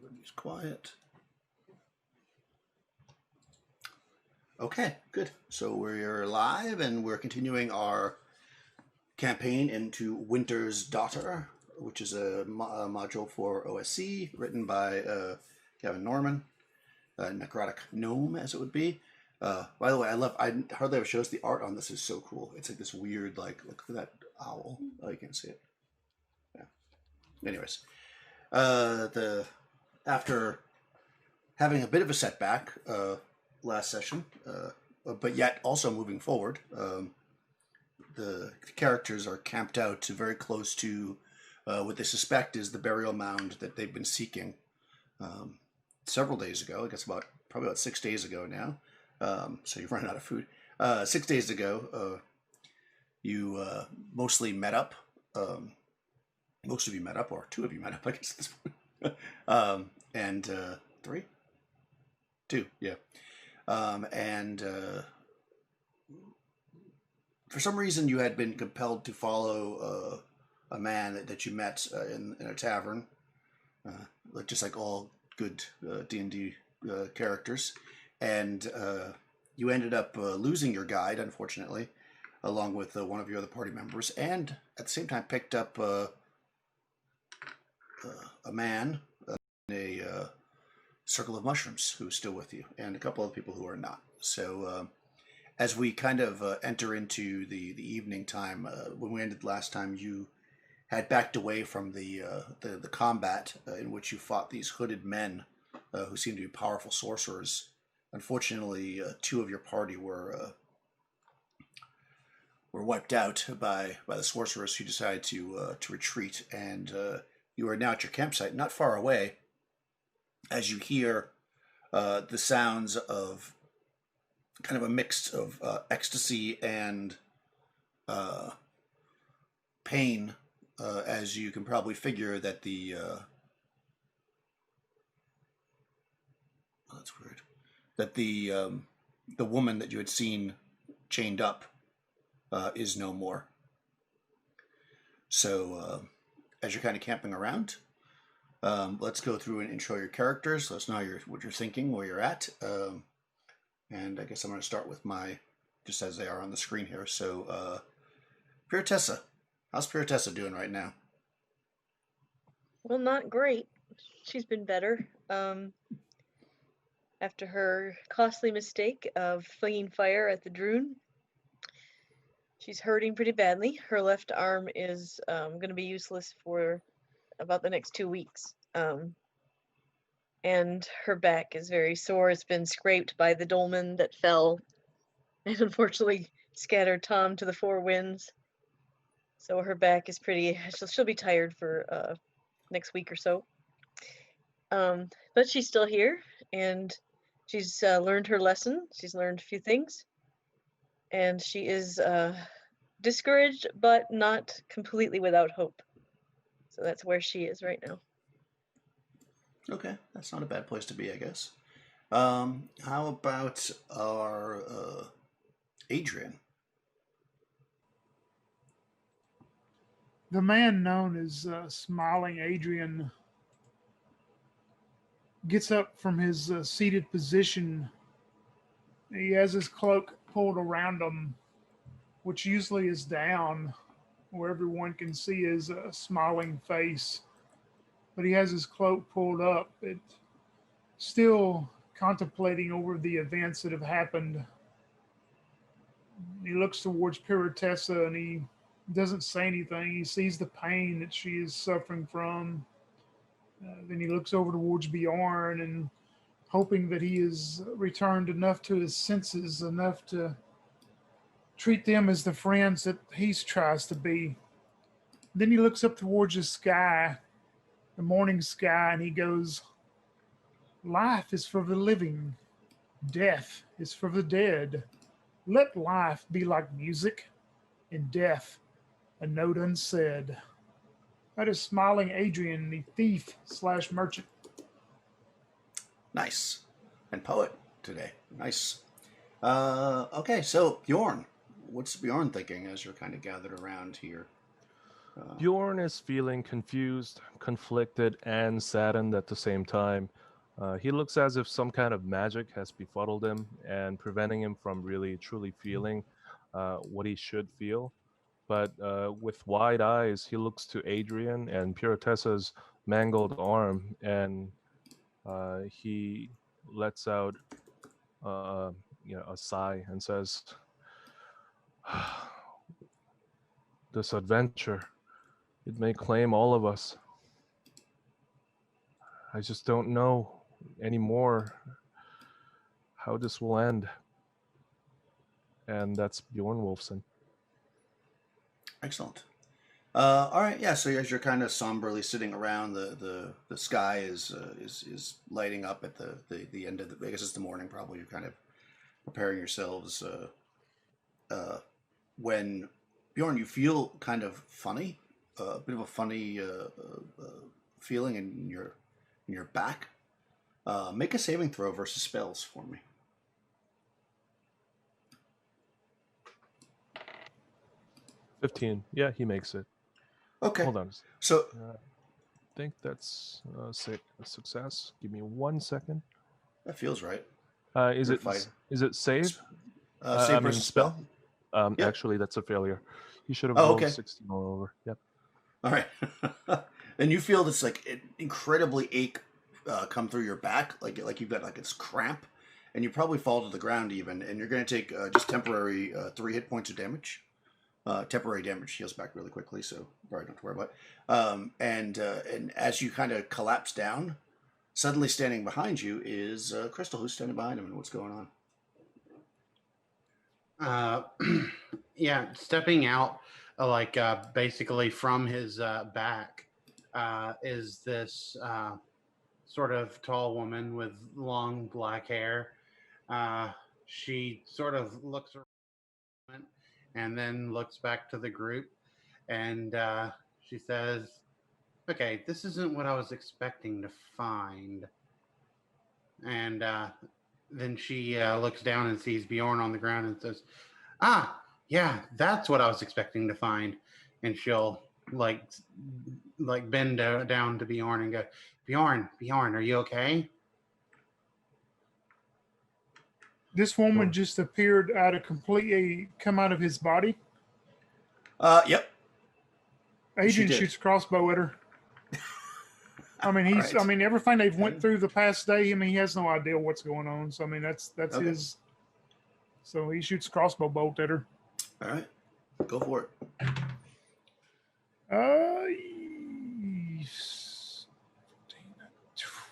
Everybody's quiet. Okay, good. So we're live and we're continuing our campaign into Winter's Daughter, which is a module for OSC written by Kevin Norman, Necrotic Gnome, as it would be. By the way, I hardly ever shows the art on this is so cool. It's like this weird, like, look at that owl. Oh, you can't see it. Yeah. Anyways, after having a bit of a setback last session, but yet also moving forward, the characters are camped out very close to what they suspect is the burial mound that they've been seeking several days ago. I guess probably about 6 days ago now. So you've run out of food. 6 days ago, you mostly met up. Most of you met up, or two of you met up, I guess at this point. And three? Two, yeah. And for some reason, you had been compelled to follow a man that you met in a tavern, just like all good D&D characters. And you ended up losing your guide, unfortunately, along with one of your other party members, and at the same time picked up a man in a circle of mushrooms who's still with you, and a couple of people who are not. So as we kind of enter into the evening time, when we ended last time, you had backed away from the combat in which you fought these hooded men who seemed to be powerful sorcerers. Unfortunately, two of your party were wiped out by the sorcerers, who decided to retreat, and you are now at your campsite, not far away, as you hear the sounds of kind of a mix of ecstasy and pain, as you can probably figure that that's weird, that the woman that you had seen chained up is no more. So as you're kind of camping around, let's go through and intro your characters. Let us know what you're thinking, where you're at. And I guess I'm going to start with just as they are on the screen here. So, Piratessa. How's Piratessa doing right now? Well, not great. She's been better. After her costly mistake of flinging fire at the Droon, she's hurting pretty badly. Her left arm is going to be useless for about the next 2 weeks. And her back is very sore. It's been scraped by the dolmen that fell and unfortunately scattered Tom to the four winds. So her back is she'll be tired for next week or so. But she's still here, and she's learned her lesson. She's learned a few things, and she is discouraged, but not completely without hope. So that's where she is right now. Okay, that's not a bad place to be, I guess. How about our Adrian? The man known as Smiling Adrian gets up from his seated position. He has his cloak pulled around him, which usually is down, where everyone can see his smiling face. But he has his cloak pulled up, still contemplating over the events that have happened. He looks towards Piratessa and he doesn't say anything. He sees the pain that she is suffering from. Then he looks over towards Bjorn and hoping that he has returned enough to his senses, enough to treat them as the friends that he tries to be. Then he looks up towards the sky, the morning sky, and he goes, "Life is for the living, death is for the dead. Let life be like music, and death a note unsaid." That is Smiling Adrian, the thief/merchant. Nice. And poet today. Nice. Okay, so Bjorn. What's Bjorn thinking as you're kind of gathered around here? Bjorn is feeling confused, conflicted, and saddened at the same time. He looks as if some kind of magic has befuddled him and preventing him from really truly feeling what he should feel. But with wide eyes, he looks to Adrian and Puritessa's mangled arm, and he lets out a sigh and says, "This adventure, it may claim all of us. I just don't know anymore how this will end." And that's Bjorn Wolfson. Excellent. All right, yeah. So as you're kind of somberly sitting around, the sky is lighting up at the end of the. I guess it's the morning. Probably you're kind of preparing yourselves. When Bjorn, you feel kind of funny, a bit of a funny feeling in your back. Make a saving throw versus spells for me. 15. Yeah, he makes it. Okay. Hold on. So I think that's a success. Give me 1 second. that feels right. Is You're it fine. is it save? Save versus spell. Yep. Actually, that's a failure. You should have Oh, rolled okay. 16 all over. Yep. All right. And you feel this like incredibly ache come through your back, like you've got like this cramp, and you probably fall to the ground even, and you're going to take just temporary 3 hit points of damage. Temporary damage heals back really quickly, so probably don't have to worry about it. And as you kind of collapse down, suddenly standing behind you is Crystal, who's standing behind him, and what's going on? Yeah, stepping out, basically from his back, is this sort of tall woman with long black hair. She sort of looks around and then looks back to the group, and she says, "Okay, this isn't what I was expecting to find." And then she looks down and sees Bjorn on the ground and says, "Ah, yeah, that's what I was expecting to find." And she'll like bend down to Bjorn and go, Bjorn, are you okay?" This woman just appeared out of completely come out of his body. Yep. Adrian shoots a crossbow at her. I mean, he's. Right. I mean, everything they've went through the past day. I mean, he has no idea what's going on. So I mean, that's Okay. his. So he shoots a crossbow bolt at her. All right, go for it.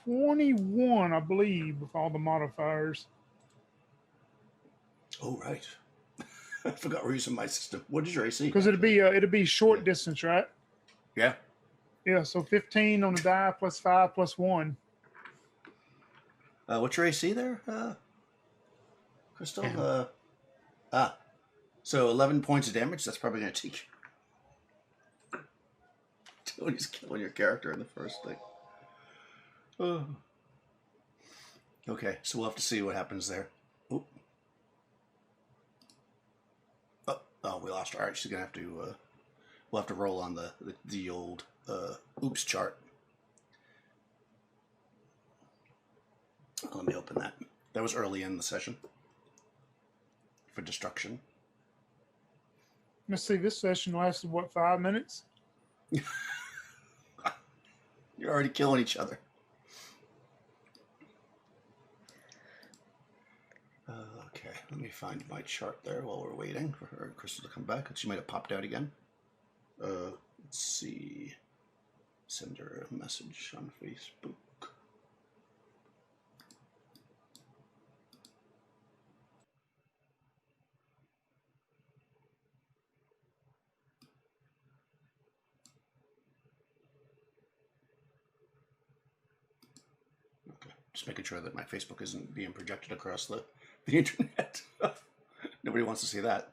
21, I believe, with all the modifiers. Oh, right. I forgot we're using my system. What is your AC? Because it'd be short distance, right? Yeah. Yeah. So 15 on the die plus 5 plus 1. What's your AC there, Crystal? So 11 points of damage. That's probably going to take you. Tony's killing your character in the first thing. Oh. Okay, so we'll have to see what happens there. Oop. Oh, we lost her. All right, she's gonna have to. We'll have to roll on the old oops chart. Let me open that. That was early in the session for destruction. Let's see. This session lasted 5 minutes? You're already killing each other. Okay, let me find my chart there while we're waiting for her, Crystal to come back. She might have popped out again. Let's see. Send her a message on Facebook. Okay, just making sure that my Facebook isn't being projected across the internet. Nobody wants to see that.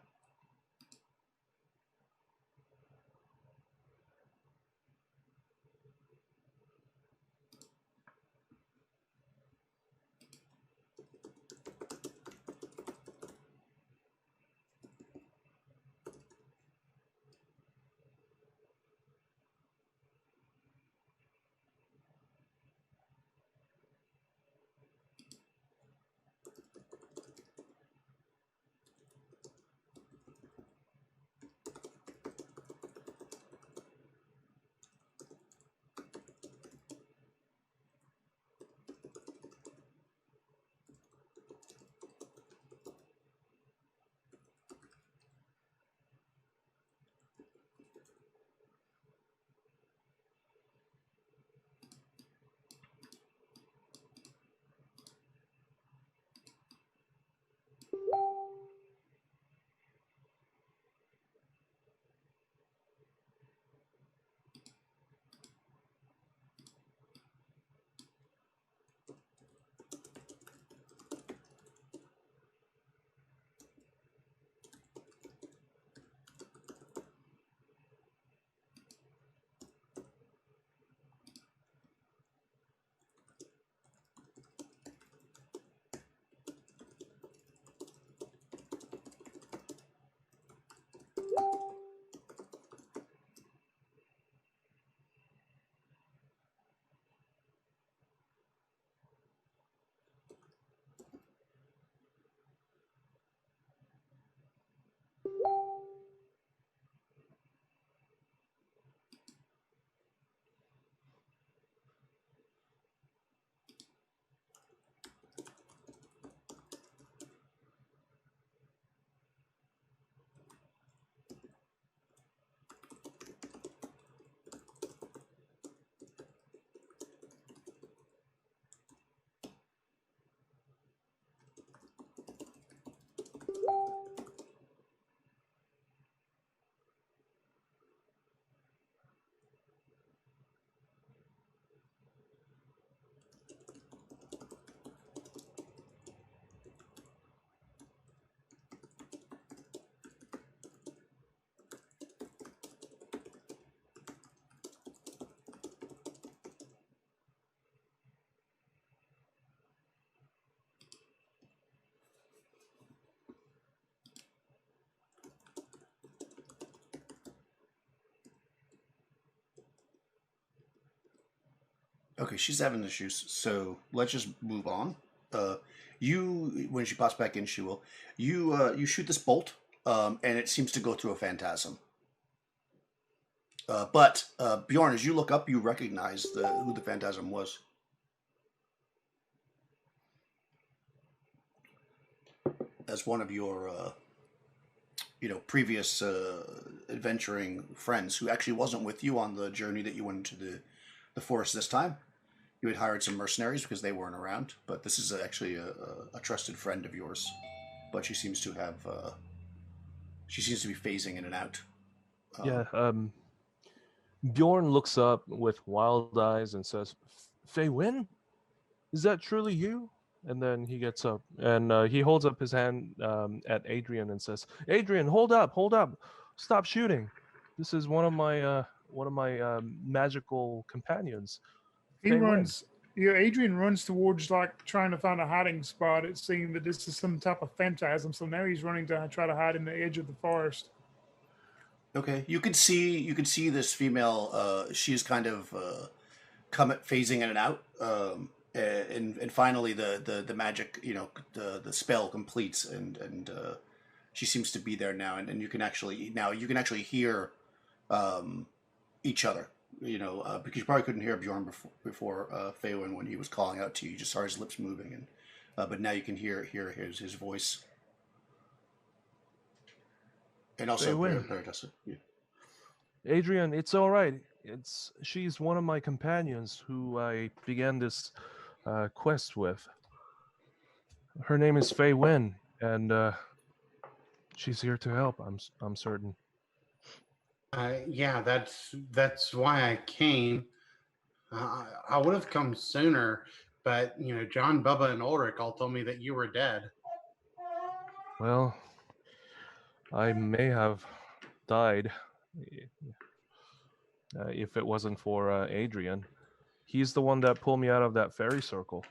Okay, she's having issues, so let's just move on. When she pops back in, she will. You shoot this bolt, and it seems to go through a phantasm. But Bjorn, as you look up, you recognize who the phantasm was. As one of your, previous adventuring friends who actually wasn't with you on the journey that you went into the forest this time. You had hired some mercenaries because they weren't around, but this is actually a trusted friend of yours. But she seems to have, she seems to be phasing in and out. Yeah, Bjorn looks up with wild eyes and says, Fei Win? Is that truly you? And then he gets up and he holds up his hand at Adrian and says, Adrian, hold up, stop shooting. This is one of my magical companions. He Fei Win. runs. Yeah, Adrian runs towards like trying to find a hiding spot. It seemed that this is some type of phantasm, so now he's running to try to hide in the edge of the forest. Okay, you can see this female. She's kind of phasing in and out, and finally the magic, the spell completes, and she seems to be there now, and you can actually hear each other. Because you probably couldn't hear Bjorn before Feywin when he was calling out to you. You just saw his lips moving, and but now you can hear his voice. And also, yeah. Adrian, it's all right. She's one of my companions who I began this quest with. Her name is Fei Win, and she's here to help. I'm certain. Yeah, that's why I came. I would have come sooner, but John, Bubba, and Ulrich all told me that you were dead. Well, I may have died if it wasn't for Adrian. He's the one that pulled me out of that fairy circle.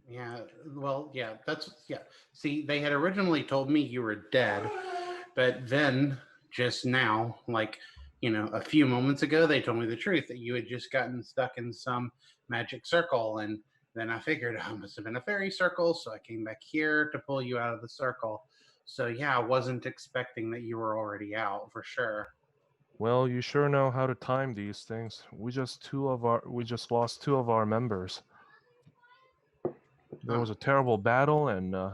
Yeah, well, yeah, yeah. See, they had originally told me you were dead, but then just now, like, a few moments ago, they told me the truth that you had just gotten stuck in some magic circle. And then I figured it must have been a fairy circle. So I came back here to pull you out of the circle. So yeah, I wasn't expecting that you were already out for sure. Well, you sure know how to time these things. We just lost two of our members. There was a terrible battle, and it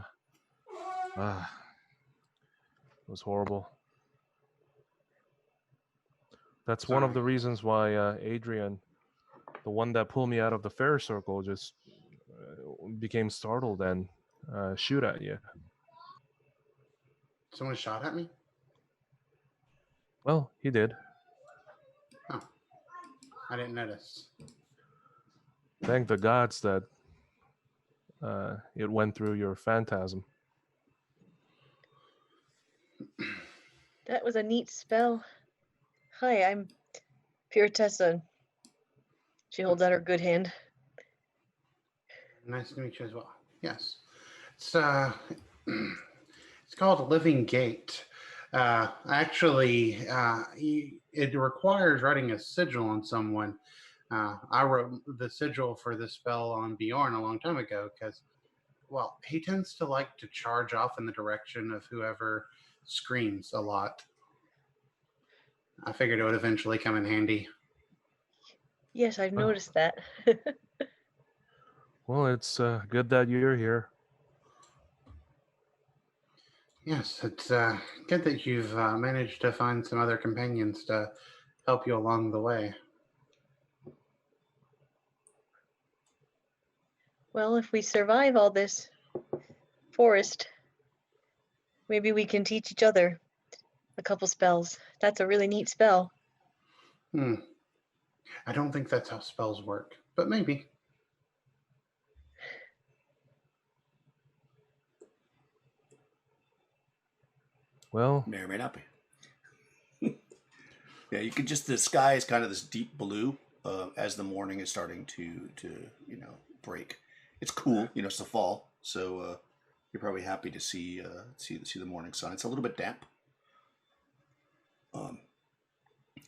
was horrible. That's one of the reasons why Adrian, the one that pulled me out of the fair circle, just became startled and shoot at you. Someone shot at me? Well, he did. Oh, I didn't notice. Thank the gods that it went through your phantasm. That was a neat spell. Hi, I'm Tessa. She holds out her good hand. Nice to meet you as well. Yes. It's it's called Living Gate. Actually, it requires writing a sigil on someone. I wrote the sigil for this spell on Bjorn a long time ago because, well, he tends to like to charge off in the direction of whoever screams a lot. I figured it would eventually come in handy. Yes, I've noticed that. Well, it's good that you're here. Yes, it's good that you've managed to find some other companions to help you along the way. Well, if we survive all this forest, maybe we can teach each other a couple spells. That's a really neat spell. I don't think that's how spells work, but maybe. Well, may or may not be. Yeah, you can the sky is kind of this deep blue as the morning is starting to break. It's cool, it's the fall, so you're probably happy to see the morning sun. It's a little bit damp, and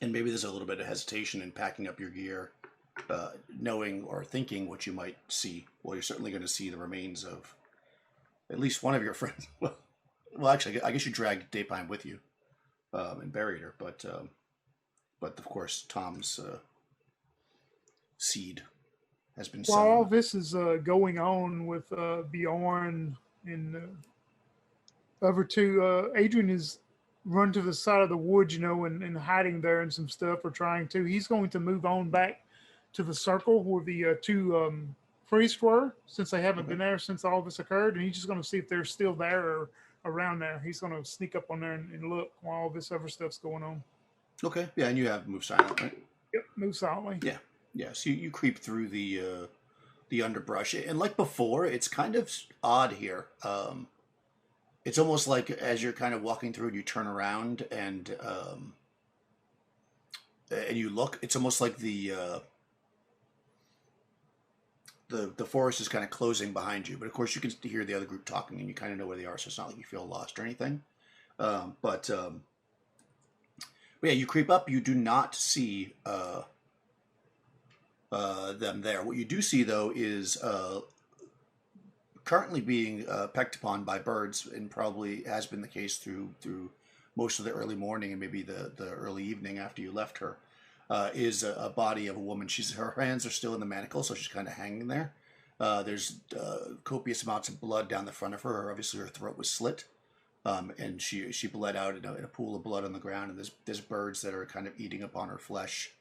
maybe there's a little bit of hesitation in packing up your gear knowing or thinking what you might see. Well, you're certainly going to see the remains of at least one of your friends. Well, actually, I guess you dragged Daypine with you and buried her, but of course, Tom's seed has been While all sown. this is going on with Bjorn and over to Adrian is run to the side of the woods, and hiding there and some stuff or trying to. He's going to move on back to the circle where the two priests were, since they haven't Okay. been there since all this occurred, and he's just going to see if they're still there or around there. He's going to sneak up on there and look while all this other stuff's going on. Okay. Yeah, and you have move silent, right? Yep, move silently. Yeah. Yeah. So you creep through the underbrush, and like before, it's kind of odd here. It's almost like as you're kind of walking through, you turn around and you look. It's almost like the forest is kind of closing behind you. But of course, you can hear the other group talking, and you kind of know where they are. So it's not like you feel lost or anything. But yeah, you creep up. You do not see them there. What you do see, though, is currently being pecked upon by birds, and probably has been the case through most of the early morning and maybe the early evening after you left her. Is a body of a woman. Her hands are still in the manacle, so she's kind of hanging there. There's copious amounts of blood down the front of her. Obviously, her throat was slit, and she bled out in a pool of blood on the ground. And there's birds that are kind of eating upon her flesh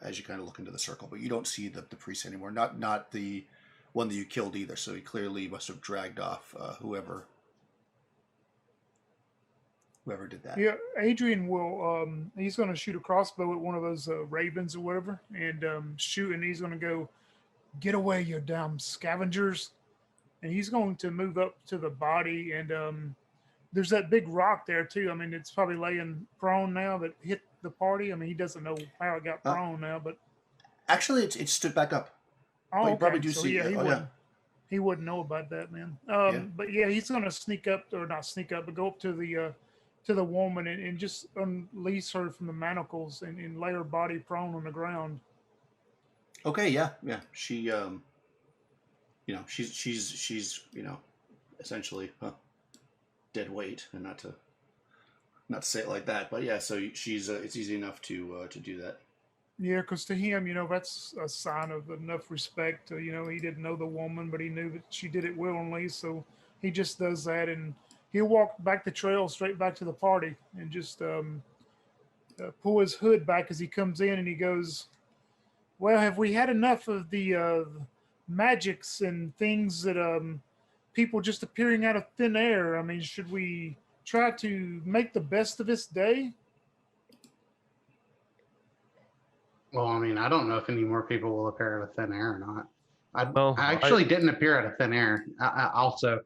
as you kind of look into the circle. But you don't see the priest anymore. Not the one that you killed either. So he clearly must have dragged off whoever did that. Yeah, Adrian will. He's going to shoot a crossbow at one of those ravens or whatever, and shoot. And he's going to go, "Get away, you damn scavengers!" And he's going to move up to the body. And there's that big rock there too. I mean, it's probably laying prone now that hit the party. I mean, he doesn't know how it got prone now, but actually, it stood back up. oh, But you okay. probably do So see. yeah, he Oh wouldn't. yeah. He wouldn't know about that, man. Yeah. But yeah, he's going to sneak up, or not sneak up, but go up to the woman and just unleash her from the manacles and lay her body prone on the ground. Okay. Yeah. Yeah. She she's essentially dead weight, and not to say it like that, but yeah. So she's it's easy enough to do that. Yeah, because to him, that's a sign of enough respect. He didn't know the woman, but he knew that she did it willingly, so he just does that, and he'll walk back the trail straight back to the party and just pull his hood back as he comes in, and he goes, "Well, have we had enough of the magics and things that people just appearing out of thin air? I mean, should we try to make the best of this day?" Well, I mean, I don't know if any more people will appear out of thin air or not. Well, I actually didn't appear out of thin air. Also,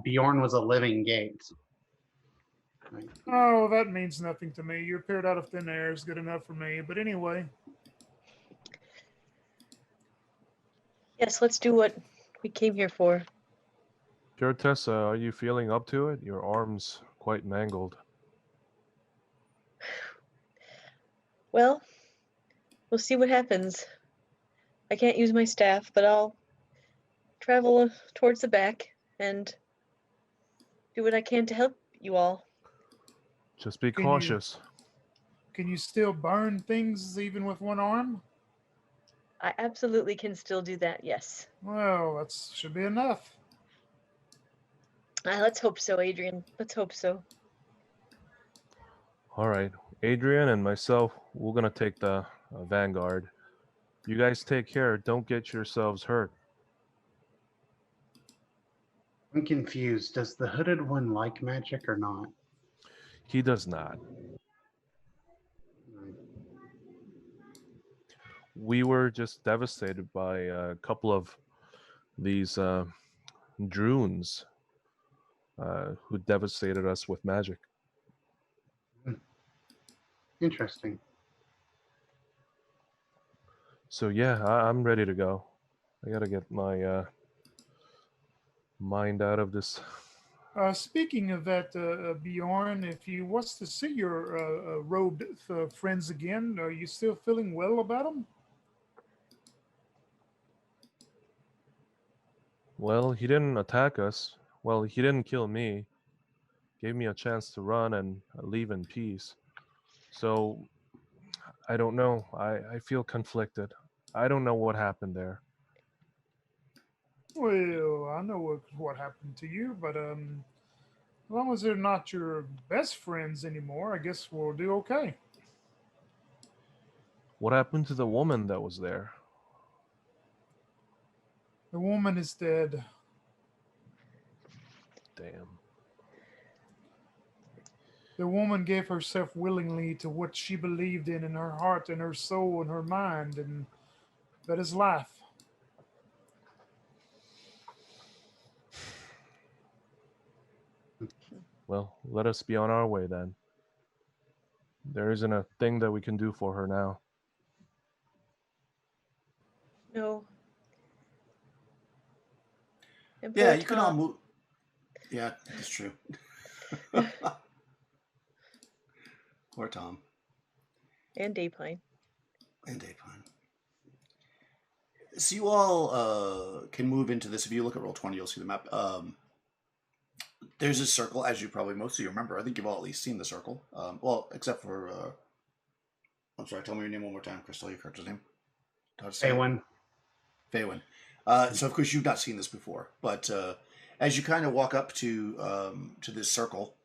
Bjorn was a living gate. Right. Oh, that means nothing to me. You appeared out of thin air is good enough for me. But anyway, Yes, let's do what we came here for. Pure Tessa, are you feeling up to it? Your arm's quite mangled. Well, we'll see what happens. I can't use my staff, but I'll travel towards the back and do what I can to help you all. Just be Can you- cautious. can you still burn things even with one arm? I absolutely can still do that, yes. Well, that should be enough. Let's hope so, Adrian. Let's hope so. All right, Adrian and myself, we're gonna take the vanguard. You guys take care. Don't get yourselves hurt. I'm confused. Does the hooded one like magic or not? He does not. We were just devastated by a couple of these drones who devastated us with magic. Interesting. So yeah, I'm ready to go. I gotta get my mind out of this. Speaking of that, Bjorn, if you was to see your robed friends again, are you still feeling well about them? Well, he didn't attack us. Well, he didn't kill me. Gave me a chance to run and leave in peace. So, I don't know. I feel conflicted. I don't know what happened there. Well, I know what happened to you, but as long as they're not your best friends anymore, I guess we'll do okay. What happened to the woman that was there? The woman is dead. Damn. The woman gave herself willingly to what she believed in her heart and her soul and her mind, and that is life. Well, let us be on our way then. There isn't a thing that we can do for her now. No. And Yeah, poor you can all Tom. move. Yeah, that's true. Poor Tom And Daypine. and Daypine. So you all can move into this. If you look at Roll20, you'll see the map. There's a circle, as you probably most of you remember. I think you've all at least seen the circle. Well, except for I'm sorry. Tell me your name one more time, Crystal. Your character's name. How to say it? Awen. Faywin. So of course you've not seen this before, but as you kind of walk up to this circle,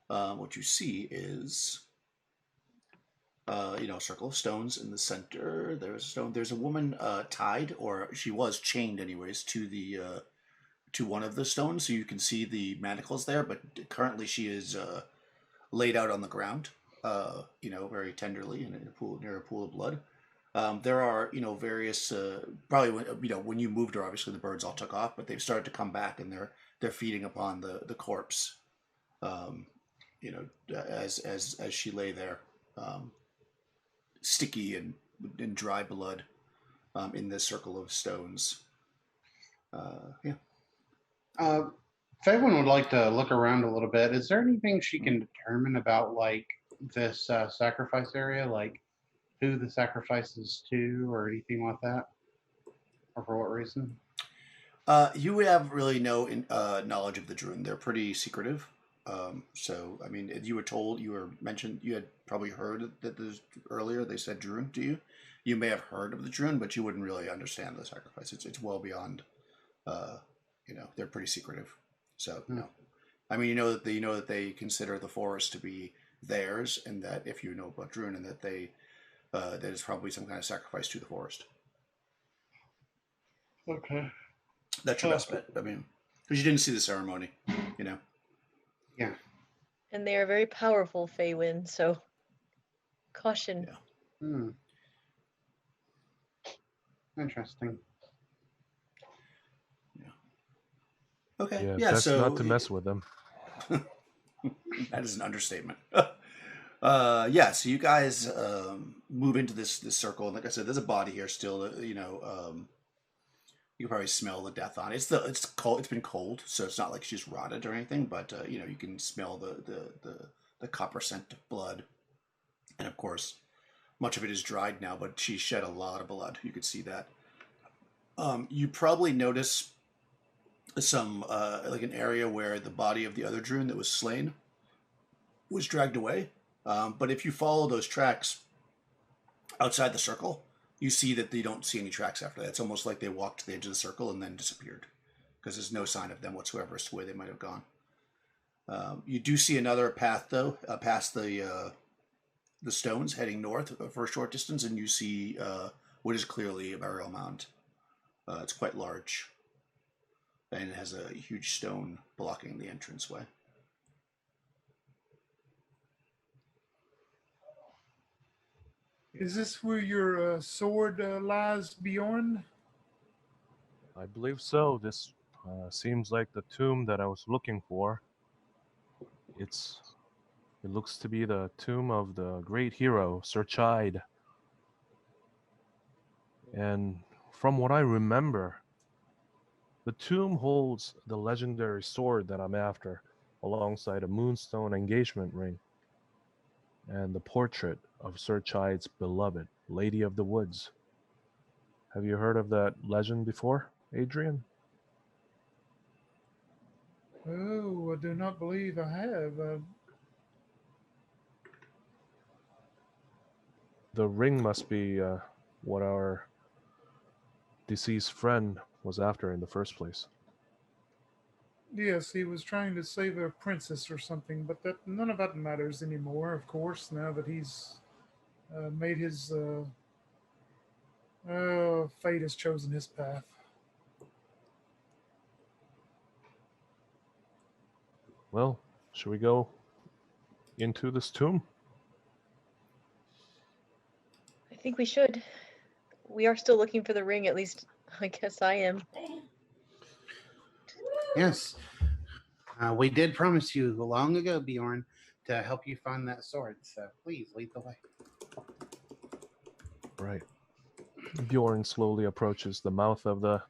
what you see is a circle of stones in the center. There's a stone. There's a woman tied, or she was chained, anyways, to the to one of the stones, so you can see the manacles there. But currently, she is laid out on the ground, very tenderly in a pool near a pool of blood. There are, various probably when you moved her, obviously the birds all took off, but they've started to come back and they're feeding upon the corpse. Um, as she lay there, sticky and in dry blood, in this circle of stones. Yeah. Fayewen would like to look around a little bit. Is there anything she can determine about like this sacrifice area, like who the sacrifice is to, or anything like that, or for what reason? You would have really no knowledge of the Druin. They're pretty secretive. So, I mean, you were mentioned, you had probably heard that earlier they said Druin to you. You may have heard of the Druin, but you wouldn't really understand the sacrifice. It's well beyond, they're pretty secretive. So, no. I mean, you know that they consider the forest to be theirs, and that if you know about Druin, and that that is probably some kind of sacrifice to the forest. Okay. That's your best bet. I mean, because you didn't see the ceremony, you know. Yeah. And they are very powerful, Faywin, so caution. Yeah. Hmm. Interesting. Okay. Yeah, Yeah. best So not to mess with them. that is an understatement. Yeah. So you guys move into this circle, and like I said, there's a body here still. You can probably smell the death on it. It's cold. It's been cold, so it's not like she's rotted or anything. But you can smell the copper scent of blood, and of course, much of it is dried now. But she shed a lot of blood. You could see that. You probably notice some like an area where the body of the other Druin that was slain was dragged away. But if you follow those tracks outside the circle, you see that they don't see any tracks after that. It's almost like they walked to the edge of the circle and then disappeared, because there's no sign of them whatsoever as to where they might have gone. You do see another path, though, past the stones, heading north for a short distance, and you see what is clearly a burial mound. It's quite large, and it has a huge stone blocking the entranceway. Is this where your sword lies, Bjorn? I believe so. This seems like the tomb that I was looking for. It looks to be the tomb of the great hero, Sir Chide. And from what I remember, the tomb holds the legendary sword that I'm after, alongside a moonstone engagement ring, and the portrait of Sir Chide's beloved, Lady of the Woods. Have you heard of that legend before, Adrian? Oh, I do not believe I have. The ring must be what our deceased friend was after in the first place. Yes, he was trying to save a princess or something, but that none of that matters anymore. Of course, now that he's made his fate has chosen his path. Well, should we go into this tomb? I think we should. We are still looking for the ring, at least I guess I am. Yes. We did promise you long ago, Bjorn, to help you find that sword. So please lead the way. Right. Bjorn slowly approaches the mouth of the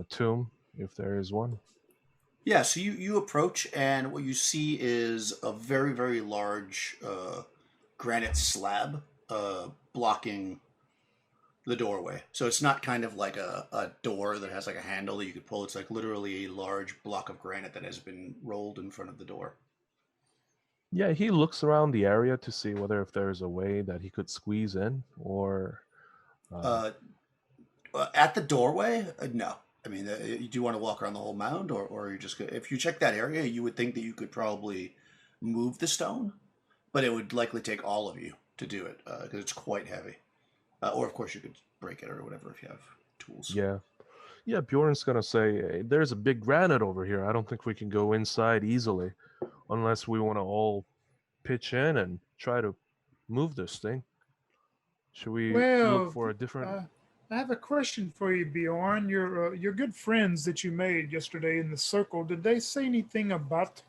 tomb, if there is one. Yeah, so you approach, and what you see is a very, very large granite slab blocking the doorway. So it's not kind of like a door that has like a handle that you could pull. It's like literally a large block of granite that has been rolled in front of the door. Yeah, he looks around the area to see whether if there's a way that he could squeeze in, or Uh, at the doorway, no. I mean, do you want to walk around the whole mound, or you just if you check that area, you would think that you could probably move the stone, but it would likely take all of you to do it because it's quite heavy. Or of course you could break it or whatever if you have tools. yeah, Bjorn's gonna say, "Hey, there's a big granite over here. I don't think we can go inside easily, unless we want to all pitch in and try to move this thing. Should we look Well, for a different?" I have a question for you, Bjorn. Your good friends that you made yesterday in the circle. Did they say anything about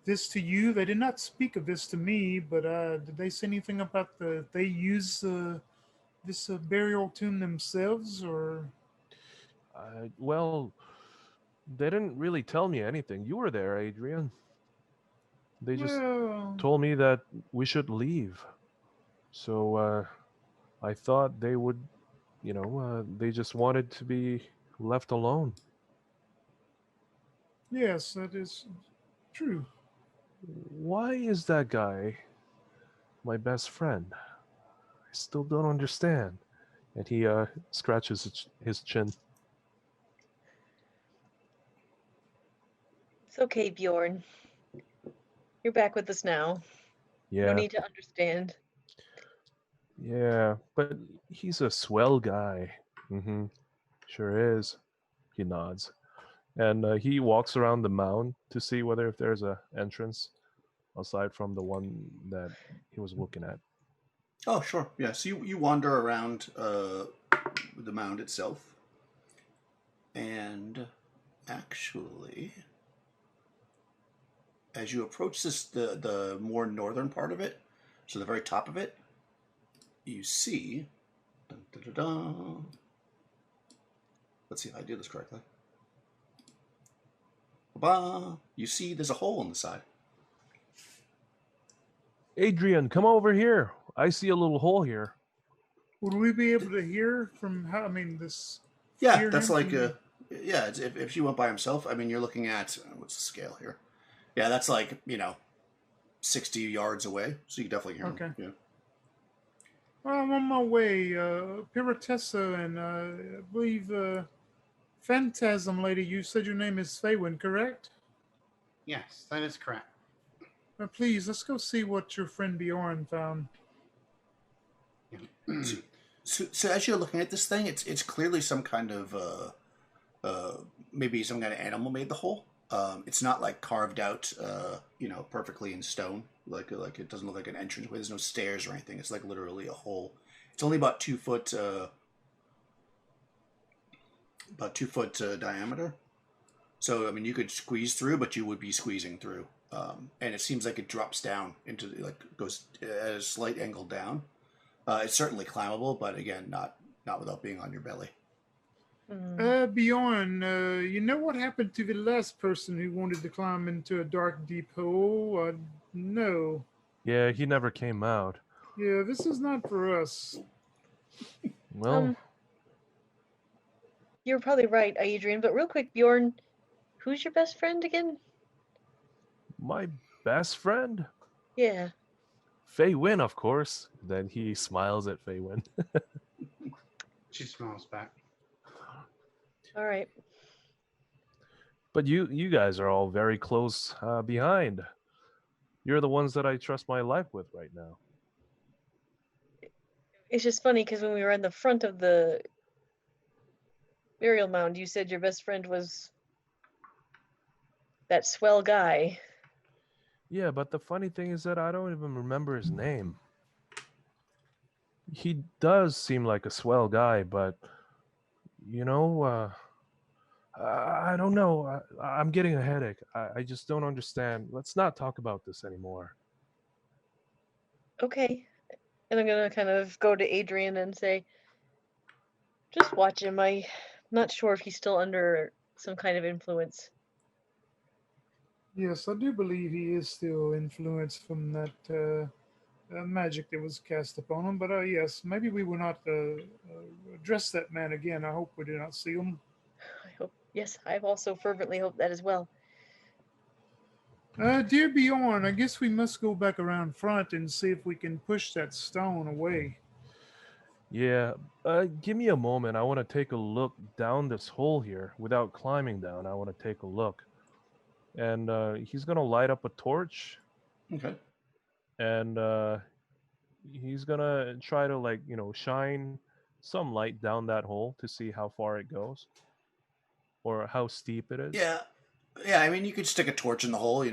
this to you? They did not speak of this to me, but did they say anything about they use this burial tomb themselves, or? Well, they didn't really tell me anything. You were there, Adrian. They just Well, told me that we should leave. So I thought they would, they just wanted to be left alone. yes, that is true. Why is that guy my best friend? I still don't understand. And he scratches his chin. It's okay, Bjorn. You're back with us now. No Yeah, need to understand. yeah, but he's a swell guy. Mm-hmm. Sure is. He nods. And he walks around the mound to see whether if there's a entrance aside from the one that he was looking at. Oh, sure. Yeah. So you wander around the mound itself, and actually, as you approach the more northern part of it, so the very top of it, you see. Dun, dun, dun, dun. Let's see if I do this correctly. Ba-ba. You see, there's a hole in the side. Adrian, come over here. I see a little hole here. Would we be able to hear from how? I mean, this. Yeah, Hear that's him like from, yeah. If she went by himself, I mean, you're looking at what's the scale here? Yeah, that's like 60 yards away, so you can definitely hear him. Okay. Yeah. Well, I'm on my way. Piratessa and I believe Phantasm Lady, you said your name is Faywin, correct? Yes, that is correct. Please, let's go see what your friend Bjorn found. So as you're looking at this thing, it's clearly some kind of maybe some kind of animal made the hole. It's not like carved out, perfectly in stone. Like it doesn't look like an entranceway. There's no stairs or anything. It's like literally a hole. It's only about 2 foot, diameter. So I mean, you could squeeze through, but you would be squeezing through. And it seems like it drops down into goes at a slight angle down. It's certainly climbable, but again, not without being on your belly. Bjorn, you know what happened to the last person who wanted to climb into a dark, deep hole? No. Yeah, he never came out. Yeah, this is not for us. Well, You're probably right, Adrian, but real quick, Bjorn, who's your best friend again? My best friend? Yeah. Fei Win, of course. Then he smiles at Fei Win. She smiles back. All right. But you guys are all very close behind. You're the ones that I trust my life with right now. It's just funny because when we were in the front of the burial mound, you said your best friend was that swell guy. Yeah, but the funny thing is that I don't even remember his name. He does seem like a swell guy, but you know, I don't know. I'm getting a headache. I just don't understand. Let's not talk about this anymore. Okay. And I'm gonna kind of go to Adrian and say, just watch him. I'm not sure if he's still under some kind of influence. Yes, I do believe he is still influenced from that magic that was cast upon him. But yes, maybe we will not address that man again. I hope we do not see him. I hope. Yes, I've also fervently hoped that as well. Dear Bjorn, I guess we must go back around front and see if we can push that stone away. Yeah, give me a moment. I want to take a look down this hole here without climbing down. I want to take a look. And he's going to light up a torch Okay. and he's going to try to, like, shine some light down that hole to see how far it goes or how steep it is. Yeah. Yeah, I mean, you could stick a torch in the hole,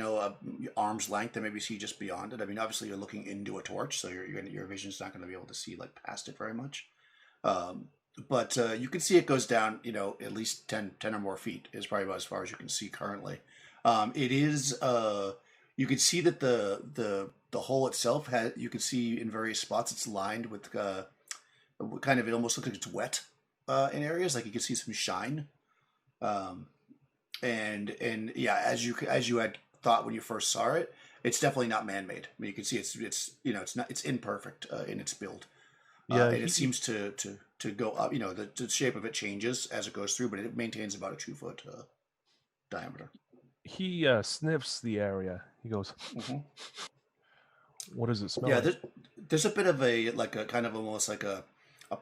arm's length, and maybe see just beyond it. I mean, obviously, you're looking into a torch, so your vision's not going to be able to see like past it very much. But you can see it goes down, at least 10 or more feet is probably about as far as you can see currently. It is. You can see that the hole itself has. You can see in various spots it's lined with kind of. It almost looks like it's wet in areas. Like you can see some shine. And yeah, as you had thought when you first saw it, it's definitely not man-made. I mean, you can see it's imperfect in its build. Yeah, and it seems to go up. The shape of it changes as it goes through, but it maintains about a 2-foot diameter. he sniffs the area. He goes, Mm-hmm. "What does it smell Yeah, like?" there's a bit of a like a kind of almost like a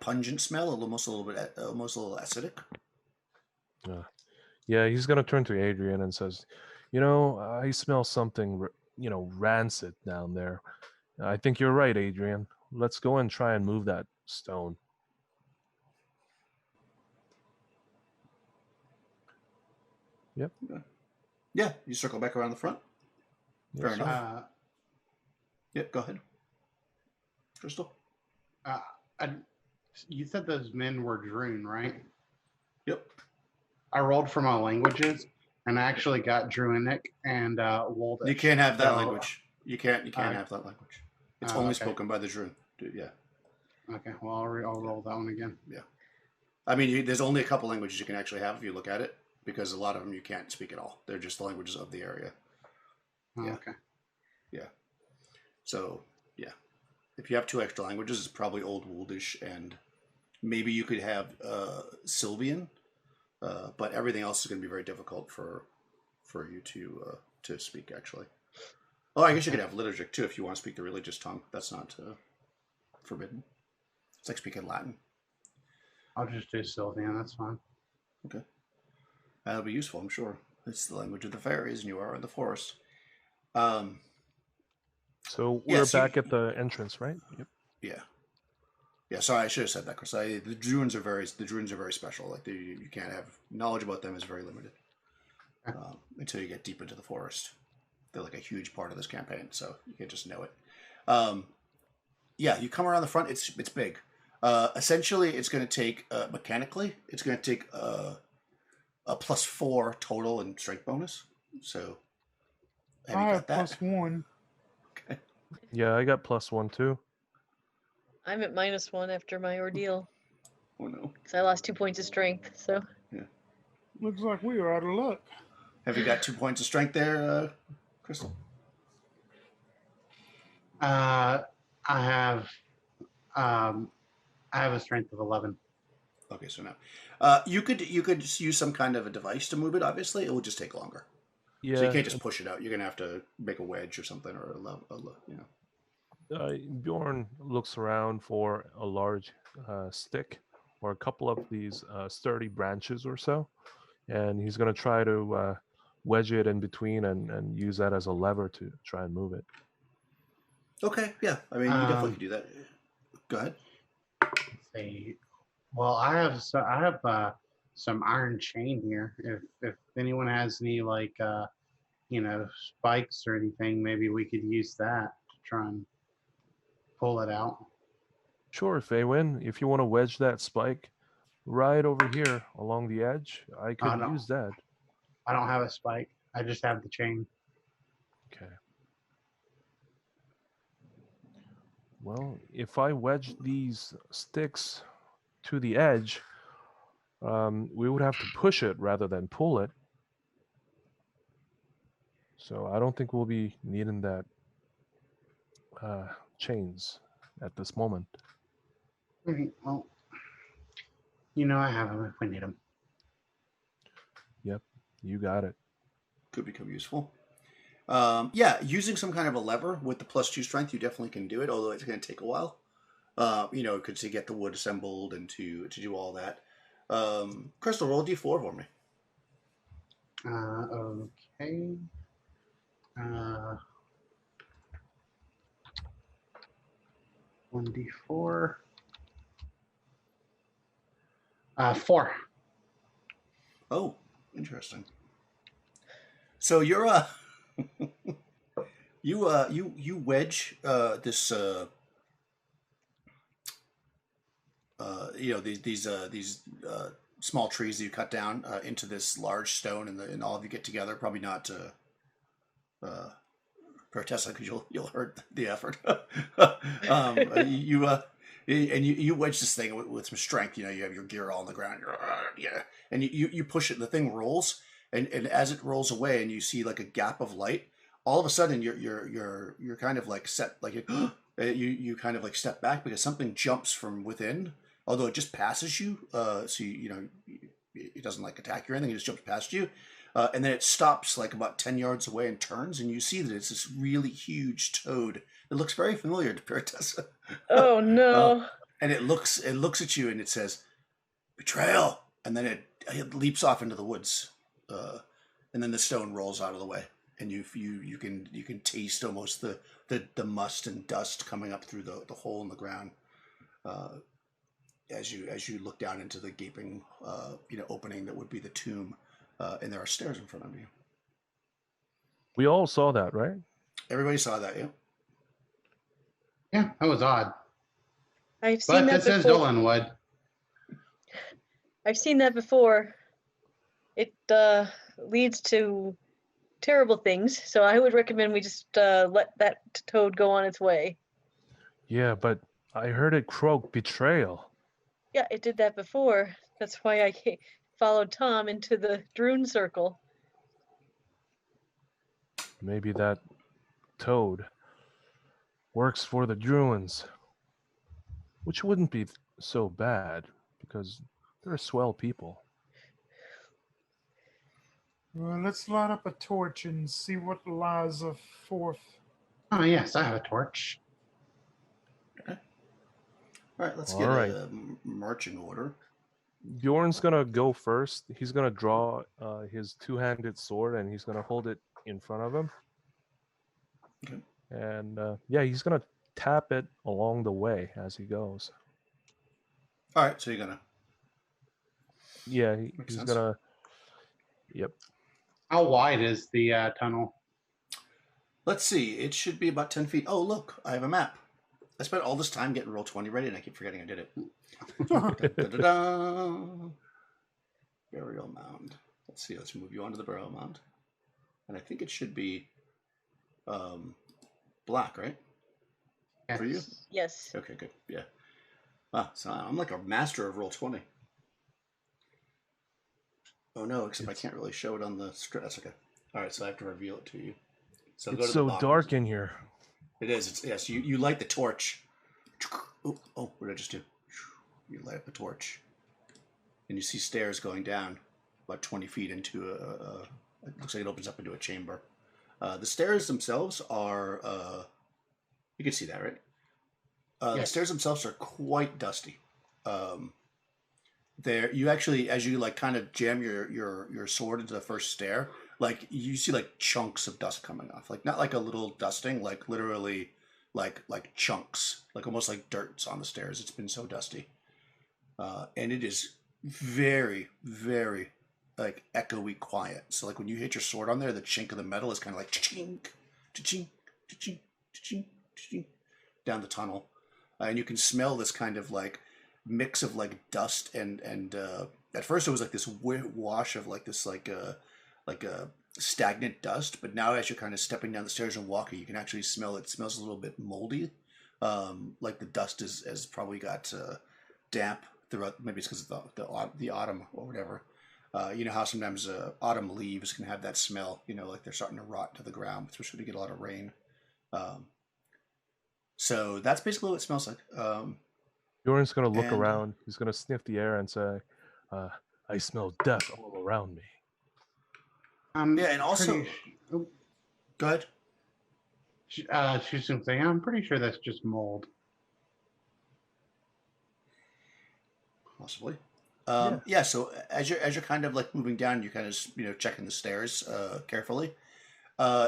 pungent smell, almost a little bit, almost a little acidic. Yeah, he's gonna turn to Adrian and says, I smell something, rancid down there. I think you're right, Adrian. Let's go and try and move that stone." Yep. Yeah, you circle back around the front. Fair Yes, enough. Yep, go ahead, Crystal. You said those men were Droon, right? Yep. I rolled for my languages and I actually got Druinic and Woldish. You can't have that language. You can't have that language. It's only okay. spoken by the Droon. Yeah. Okay, well, I'll roll that one again. Yeah. I mean, there's only a couple languages you can actually have if you look at it, because a lot of them you can't speak at all. They're just the languages of the area. Oh, Yeah. okay. Yeah. So, yeah. If you have 2 extra languages, it's probably Old Woldish, and maybe you could have Sylvian, but everything else is going to be very difficult for you to speak, actually. Oh, I guess you could have Liturgic, too, if you want to speak the religious tongue. That's not forbidden. It's like speaking Latin. I'll just do Sylvian, that's fine. Okay. That'll be useful, I'm sure. It's the language of the fairies, and you are in the forest. So we're back at the entrance, right? Yep. Yeah. Yeah, sorry, I should have said that, Chris. The Druids are very special. Like you can't have knowledge about them is very limited until you get deep into the forest. They're like a huge part of this campaign, so you can't just know it. Yeah, you come around the front. It's big. Essentially, it's going to take mechanically. It's going to take a +4 total in strength bonus. So have you got that? +1. Okay. Yeah, I got +1 too. I'm at -1 after my ordeal. Oh no! Because I lost 2 points of strength. So. Yeah. Looks like we are out of luck. Have you got 2 points of strength there, Crystal? I have a strength of 11. Okay, so no. You could just use some kind of a device to move it. Obviously, it will just take longer. Yeah. So you can't just push it out. You're gonna have to make a wedge or something, or Bjorn looks around for a large stick or a couple of these sturdy branches or so, and he's going to try to wedge it in between and use that as a lever to try and move it. Okay, yeah. I mean, you definitely could do that. Go ahead. Let's see. Well, I have some iron chain here. If anyone has any spikes or anything, maybe we could use that to try and pull it out. Sure, Faywin, if you want to wedge that spike right over here along the edge, I could no. use that. I don't have a spike. I just have the chain. Okay. Well, if I wedge these sticks to the edge, we would have to push it rather than pull it. So I don't think we'll be needing that chains at this moment. Okay, well, I have them if we need them. Yep, you got it. Could become useful. Yeah, using some kind of a lever with the +2 strength, you definitely can do it. Although it's going to take a while. Because to get the wood assembled and to do all that. Crystal, roll D4 for me. Okay. 1d4. 4. Oh, interesting. So you're you wedge this these small trees that you cut down into this large stone, and all of you get together. Probably not Protessa, because you'll hurt the effort. You wedge this thing with some strength. You have your gear all on the ground. And you push it, and the thing rolls. And as it rolls away, and you see like a gap of light, all of a sudden you're kind of like set like you kind of like step back because something jumps from within. Although it just passes you, so it doesn't like attack you or anything. It just jumps past you. And then it stops like about 10 yards away and turns, and you see that it's this really huge toad. It looks very familiar to Paratessa. Oh no! And it looks at you and it says, "Betrayal!" And then it leaps off into the woods, and then the stone rolls out of the way, and you can taste almost the must and dust coming up through the hole in the ground. As you look down into the gaping opening that would be the tomb. And there are stairs in front of you. We all saw that, right? Everybody saw that, yeah. Yeah, that was odd. I've seen that before. This is Dolanwood. I've seen that before. It leads to terrible things, so I would recommend we just let that toad go on its way. Yeah, but I heard it croak betrayal. Yeah, it did that before. That's why I followed Tom into the Droon circle. Maybe that toad works for the Druins, which wouldn't be so bad because they're swell people. Well, let's light up a torch and see what lies forth. Oh, yes, I have a torch. Okay. All right, let's get a marching order. Bjorn's gonna go first. He's gonna draw his two-handed sword, and he's gonna hold it in front of him. Okay. And he's gonna tap it along the way as he goes. All right, so you're gonna. Yeah, he's sense. gonna. Yep. How wide is the tunnel? Let's see. It should be about 10 feet. Oh, look, I have a map. I spent all this time getting Roll20 ready, and I keep forgetting I did it. Burial mound. Let's see. Let's move you onto the burial mound, and I think it should be black, right? Yes. For you? Yes. Okay, good. Yeah. Wow, so I'm like a master of Roll20. Oh no, except I can't really show it on the script. That's okay. All right, so I have to reveal it to you. So It's go to so the bottom. dark in here. It is. It's, yes, you light the torch. Oh, what did I just do? You light up the torch. and you see stairs going down about 20 feet into it looks like it opens up into a chamber. The stairs themselves are, you can see that, right? The Yes. stairs themselves are quite dusty. There, you actually, as you like kind of jam your sword into the first stair, like you see like chunks of dust coming off, like not like a little dusting, like literally like chunks, like almost like dirt's on the stairs. It's been so dusty, and it is very, very like echoey quiet. So like when you hit your sword on there, the chink of the metal is kind of like chink, chink, chink, chink, chink down the tunnel, and you can smell this kind of like mix of like dust and at first it was like this wash of like this like a stagnant dust, but now as you're kind of stepping down the stairs and walking, you can actually smell it. It smells a little bit moldy, like the dust has probably got damp throughout. Maybe it's because of the autumn or whatever. You know how sometimes autumn leaves can have that smell, you know, like they're starting to rot to the ground, especially when you get a lot of rain. So that's basically what it smells like. Bjorn's gonna look And around. He's gonna sniff the air and say, "I smell death all around me." yeah, and also, oh, go ahead. she's gonna say, I'm pretty sure that's just mold. Possibly. Yeah. Yeah. So as you're kind of like moving down, you're kind of checking the stairs carefully.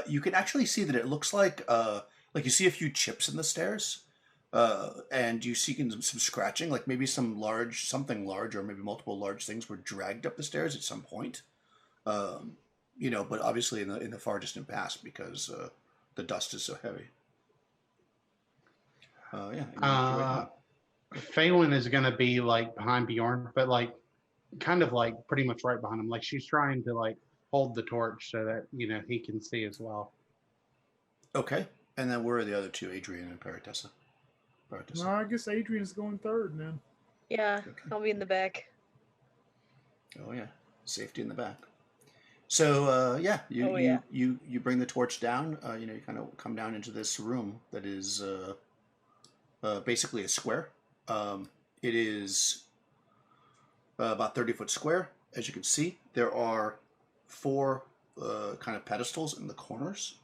You can actually see that it looks like you see a few chips in the stairs, and you see some scratching, like maybe something large, or maybe multiple large things were dragged up the stairs at some point. But obviously in the far distant past because the dust is so heavy. Yeah. And you make your way down. Phelan is gonna be like behind Bjorn, but like kind of like pretty much right behind him. Like she's trying to like hold the torch so that he can see as well. Okay. And then where are the other two, Adrian and Paratessa? No, I guess Adrian's going third then. Yeah, Okay. I'll be in the back. Oh yeah, safety in the back. So yeah, you bring the torch down. You kind of come down into this room that is basically a square. It is about 30-foot square. As you can see, there are 4 kind of pedestals in the corners.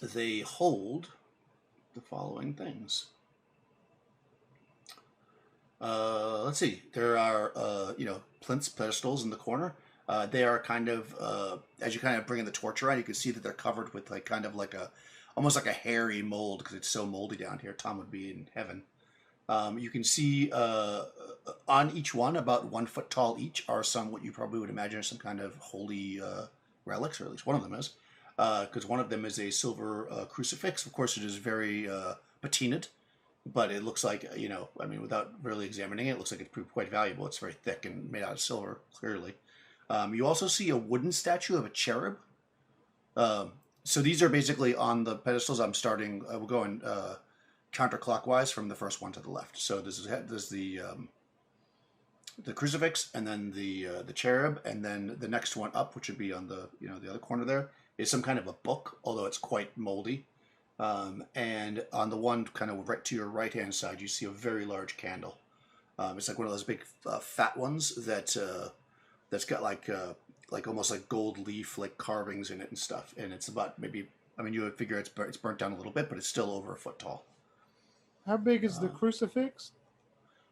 They hold the following things. Let's see. There are plinth pedestals in the corner. They are kind of as you kind of bring in the torch around, you can see that they're covered with like kind of like almost like a hairy mold because it's so moldy down here. Tom would be in heaven. You can see on each one, about 1 foot tall each, are some what you probably would imagine are some kind of holy relics, or at least one of them is, because one of them is a silver crucifix. Of course, it is very patinaed. But it looks like, without really examining it, it looks like it's quite valuable. It's very thick and made out of silver, clearly. You also see a wooden statue of a cherub. So these are basically on the pedestals. I'm starting, we're going counterclockwise from the first one to the left. So there's the crucifix, and then the cherub, and then the next one up, which would be on the the other corner there, is some kind of a book, although it's quite moldy. And on the one kind of right to your right hand side, you see a very large candle. It's like one of those big fat ones that's got like almost like gold leaf like carvings in it and stuff. And it's about maybe, you would figure it's burnt down a little bit, but it's still over 1 foot tall. How big is the crucifix?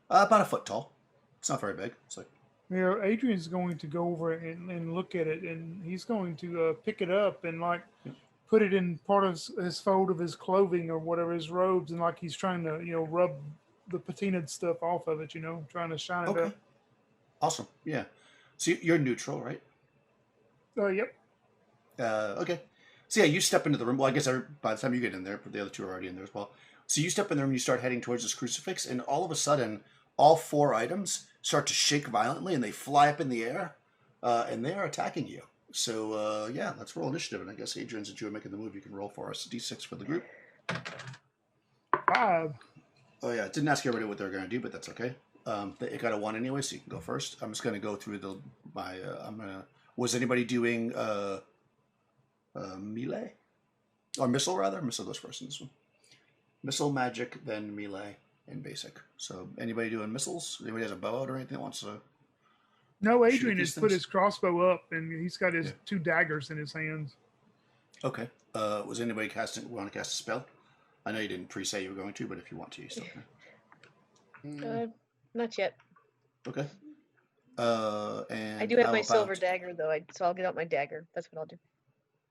About 1 foot tall. It's not very big. It's like, Adrian's going to go over and look at it, and he's going to pick it up and put it in part of his fold of his clothing or whatever, his robes, and like he's trying to rub the patinaed stuff off of it, trying to shine it okay. up. Awesome. Yeah. So you're neutral, right? Yep. Okay. So yeah, you step into the room. Well, I guess by the time you get in there, the other two are already in there as well. So you step in the room, you start heading towards this crucifix, and all of a sudden, all 4 items start to shake violently, and they fly up in the air, and they are attacking you. So yeah, let's roll initiative, and I guess Adrian, since you were making the move, you can roll for us. D6 for the group. 5. Oh yeah, didn't ask everybody what they're going to do, but that's okay. It got a 1 anyway, so you can go first. I'm just going to go through was anybody doing melee or missile rather? Missile goes first in this one. Missile, magic, then melee. in basic. So anybody doing missiles? Anybody has a bow out or anything that wants to? No, Shoot Adrian these has put things? his crossbow up, and he's got his Yeah. 2 daggers in his hands. Okay. Was anybody want to cast a spell? I know you didn't pre-say you were going to, but if you want to, you still can. Not yet. Okay. And I do have how my about... silver dagger though, so I'll get out my dagger. That's what I'll do.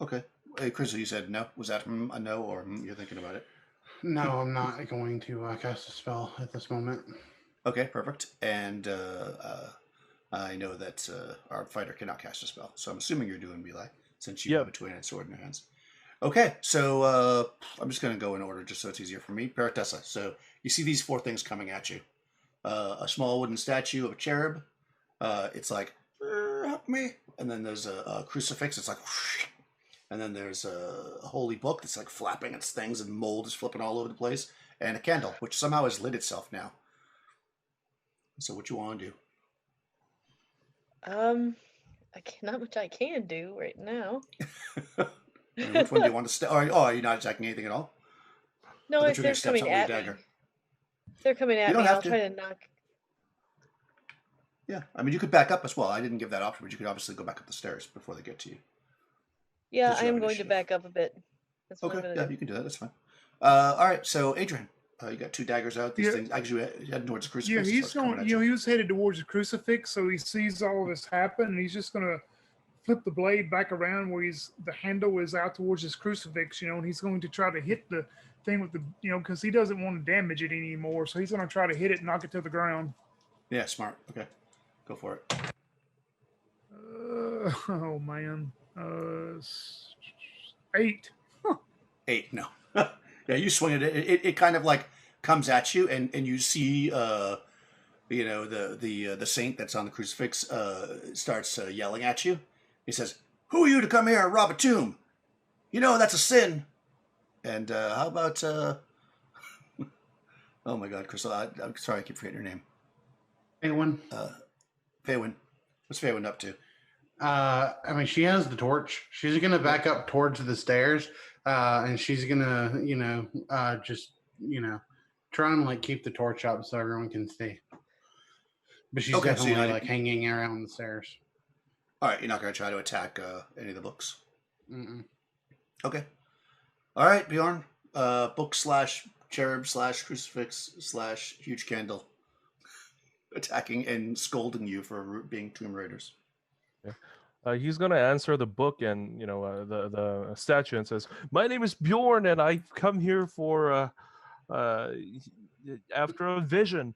Okay. Hey, Chris, you said no. Was that a no, or you're thinking about it? No, I'm not going to cast a spell at this moment. Okay, perfect. And I know that our fighter cannot cast a spell, so I'm assuming you're doing melee since you have a two-handed sword in your hands. Okay, so I'm just going to go in order just so it's easier for me. Paratessa. So you see these 4 things coming at you. A small wooden statue of a cherub. It's like, help me. And then there's a crucifix. It's like, and then there's a holy book that's like flapping its things and mold is flipping all over the place. And a candle, which somehow has lit itself now. So what you want to do? Not much I can do right now. I mean, which one do you want to stay? Are you not attacking anything at all? No, I if they're coming at me. If they're coming at me, I'll try to knock. Yeah, I mean, you could back up as well. I didn't give that option, but you could obviously go back up the stairs before they get to you. Yeah, I am going to back up a bit. That's what I'm going to do. You can do that. That's fine. All right, so Adrian, you got 2 daggers out. These things actually heading towards the crucifix. Yeah, he's going. He was headed towards the crucifix, so he sees all of this happen, and he's just going to flip the blade back around where the handle is out towards his crucifix, and he's going to try to hit the thing with the, because he doesn't want to damage it anymore, so he's going to try to hit it and knock it to the ground. Yeah, smart. Okay, go for it. Oh man, 8. 8. No. Yeah, you swing it. It kind of like comes at you, and you see, the saint that's on the crucifix starts yelling at you. He says, "Who are you to come here and rob a tomb? You know that's a sin." And how about? Oh my God, Crystal! I'm sorry, I keep forgetting your name. Faywin. Faywin. What's Faywin up to? I mean, she has the torch. She's gonna back up towards the stairs, and she's gonna, just, try and like keep the torch up so everyone can see. But she's definitely like hanging around the stairs. All right, you're not gonna try to attack any of the books. Mm-mm. Okay. All right, Bjorn. Book / cherub / crucifix / huge candle, attacking and scolding you for being tomb raiders. He's going to answer the book and, the statue and says, "My name is Bjorn, and I've come here for, after a vision.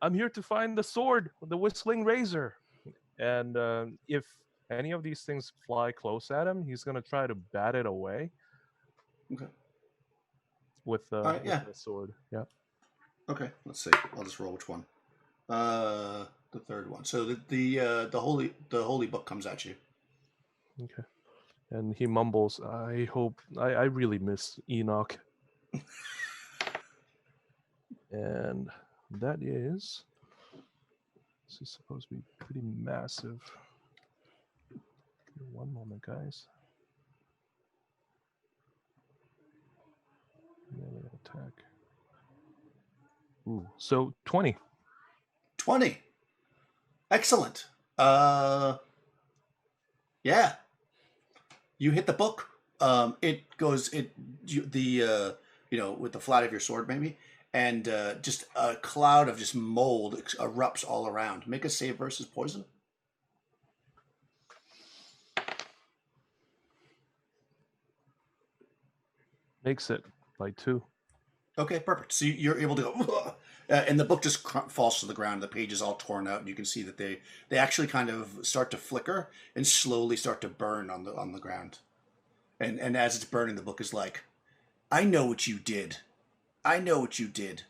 I'm here to find the sword, the whistling razor." And if any of these things fly close at him, he's going to try to bat it away. Okay. With the sword. Yeah. Okay, let's see. I'll just roll which one. The third one. So the holy book comes at you. Okay. And he mumbles, I really miss Enoch. And that is, this is supposed to be pretty massive. One moment, guys. Melee attack. Ooh, so 20. 20. Excellent. Yeah. You hit the book. It goes with the flat of your sword maybe, and just a cloud of just mold erupts all around. Make a save versus poison. Makes it by 2. Okay, perfect. So you're able to go, and the book just falls to the ground. The page is all torn out, and you can see that they actually kind of start to flicker and slowly start to burn on the ground. And as it's burning, the book is like, "I know what you did. I know what you did."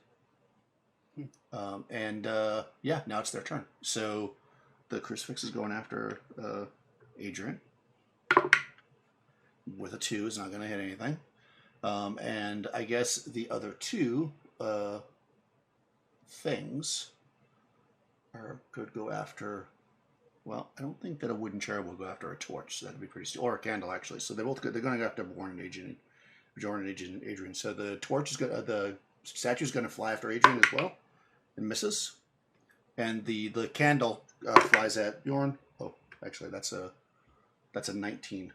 Now it's their turn. So the crucifix is going after Adrian with a 2. Is not going to hit anything. And I guess the other 2 things could go after. Well, I don't think that a wooden cherub will go after a torch. So that'd be pretty or a candle actually. So they're going to go after Bjorn and Adrian. So the torch is going. The statue's going to fly after Adrian as well, and misses. And the candle flies at Bjorn. Oh, actually, that's a 19.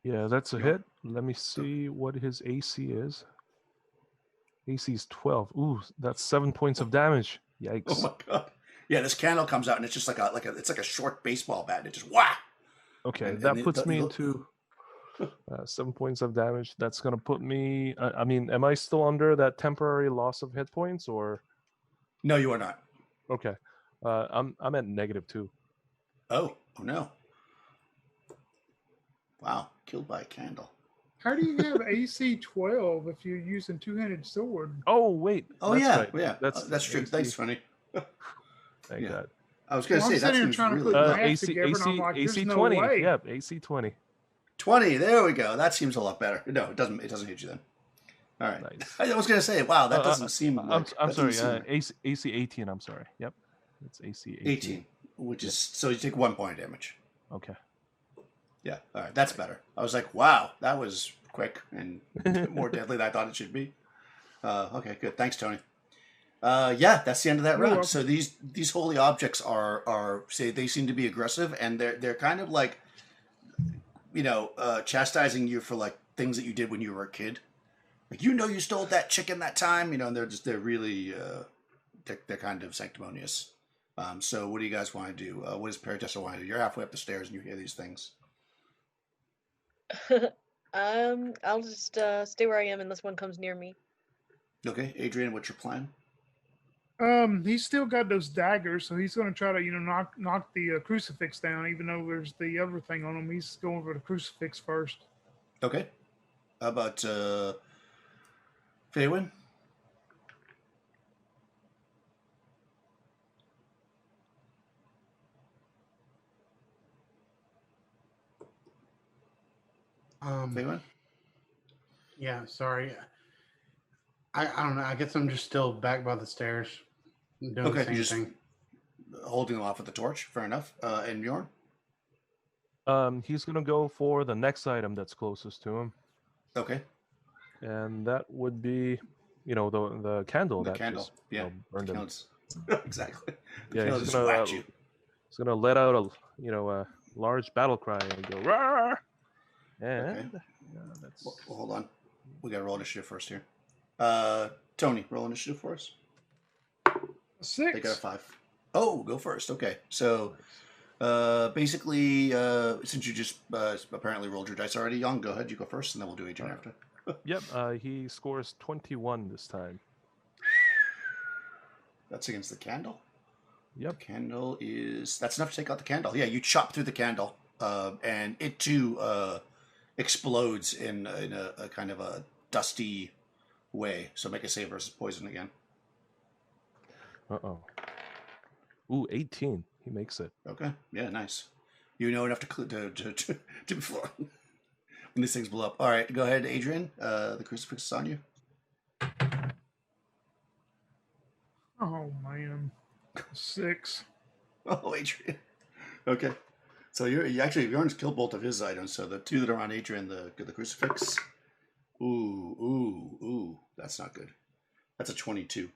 Yeah, that's a Bjorn. hit. Let me see what his AC is. AC is 12. Ooh, that's 7 points of damage. Yikes. Oh my god! Yeah, this candle comes out and it's just like a short baseball bat. And it just wah. Okay, And that puts me into 7 points of damage. That's gonna put me. I mean, am I still under that temporary loss of hit points, or? No, you are not. Okay, I'm at -2. Oh no! Wow, killed by a candle. How do you have AC 12 if you're using two-handed sword? Oh wait. Oh that's yeah, right. yeah. That's true. AC. Thanks, funny. Thank Yeah. God. I was going to Well, say I'm that sitting here seems trying to really put low. math together, and I'm like, there's AC no 20. way. Yep, AC 20. 20. There we go. That seems a lot better. No, it doesn't. It doesn't hit you then. All right. Nice. I was going to say, wow, that doesn't seem. I'm that sorry. doesn't seem right. AC 18. I'm sorry. Yep, it's AC 18, which is so you take 1 point of damage. Okay. Yeah. All right. That's better. I was like, wow, that was quick and more deadly than I thought it should be. Okay, good. Thanks, Tony. Yeah, that's the end of that You're round. welcome. So these holy objects are say they seem to be aggressive, and they're kind of like, chastising you for like things that you did when you were a kid. Like, you stole that chicken that time, and they're really they're kind of sanctimonious. So what do you guys want to do? What does Paratessa want to do? You're halfway up the stairs and you hear these things. I'll just stay where I am unless one comes near me. Okay, Adrian, what's your plan? He's still got those daggers, so he's going to try to, knock the crucifix down. Even though there's the other thing on him, he's going for the crucifix first. Okay. How about Faywin? Faywin? Yeah, sorry. I don't know. I guess I'm just still back by the stairs, doing Okay, the same you just thing. holding them off with the torch. Fair enough. And Bjorn? He's gonna go for the next item that's closest to him, Okay. and that would be, the candle The that candle. just Yeah. burned him. Counts. Exactly. The Yeah, candle he's just whacked you. gonna let out a large battle cry and go "Rawr!" And that's Well, hold on. We got to roll initiative first here. Tony, roll initiative for us. 6. They got a 5. Oh, go first. Okay. So, basically, since you just apparently rolled your dice already, Young, go ahead. You go first, and then we'll do Adrian after. Yep, he scores 21 this time. That's against the candle. Yep. The candle is... That's enough to take out the candle. Yeah, you chop through the candle, and it too explodes in a kind of a dusty way. So make a save versus poison again. Uh-oh. Ooh, 18. He makes it. Okay. Yeah, nice. You know enough to before when these things blow up. All right, go ahead, Adrian. The crucifix is on you. Oh man, 6. Oh, Adrian. Okay. So you actually Bjorn's killed both of his items. So the 2 that are on Adrian, the crucifix. Ooh. That's not good. That's a 22.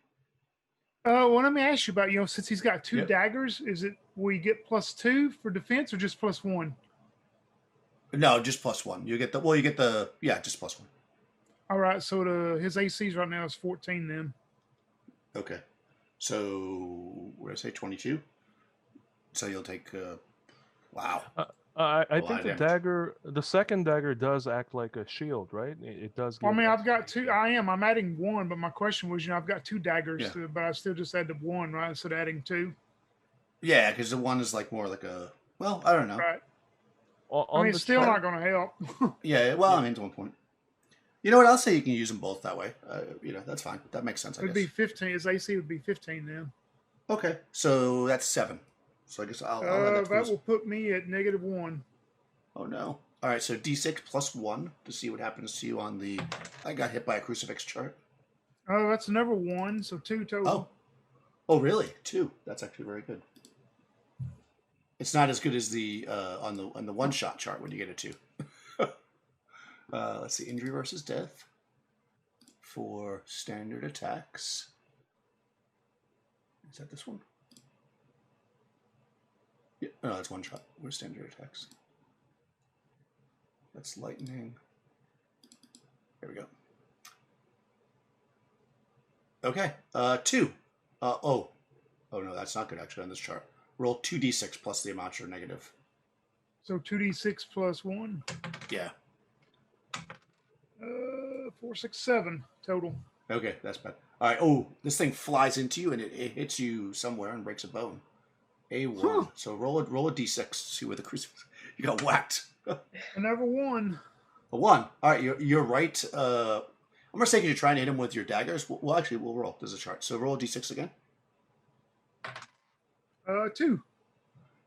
Well, let me ask you about, since he's got 2 Yep. daggers, is it we get +2 for defense or just +1? No, just +1. You get just +1. All right, so his ACs right now is 14 then. Okay. So what did I say? 22. So you'll take. Wow. I lot think of Oh, damage. the second dagger does act like a shield, right? It does. Well, I give mean, I've extra- got 2. I'm adding 1, but my question was, I've got 2 daggers, Yeah. but I still just added 1, right? Instead of adding 2. Yeah, because the one is like more like a. Well, I don't know. Right. On I mean, the it's still chart- not going to help. Yeah. Well, I mean, to one point. You know what? I'll say you can use them both that way. That's fine. That makes sense. I It'd guess. be 15. His AC would be 15 then. Okay, so that's 7. So I guess I'll add That will put me at -1. Oh no! All right, so D6 + 1 to see what happens to you on the. I got hit by a crucifix chart. Oh, that's another 1, so 2 total. Oh, really? 2. That's actually very good. It's not as good as the on the one shot chart when you get a 2. Let's see, injury versus death for standard attacks. Is that this one? Yeah, no, that's one shot. Where's standard attacks? That's lightning. There we go. Okay, 2. Oh no, that's not good actually on this chart. Roll 2d6 plus the amount you're negative. So 2d6 plus 1. Yeah. 4, 6, 7 total. Okay, that's bad. All right. Oh, this thing flies into you and it hits you somewhere and breaks a bone. A1. Huh. So roll a d6. See where the crucifix. You got whacked. Another 1. A 1. All right. You're right. I'm gonna say you're trying to hit him with your daggers. Well, actually, we'll roll. There's a chart. So roll a d6 again. 2.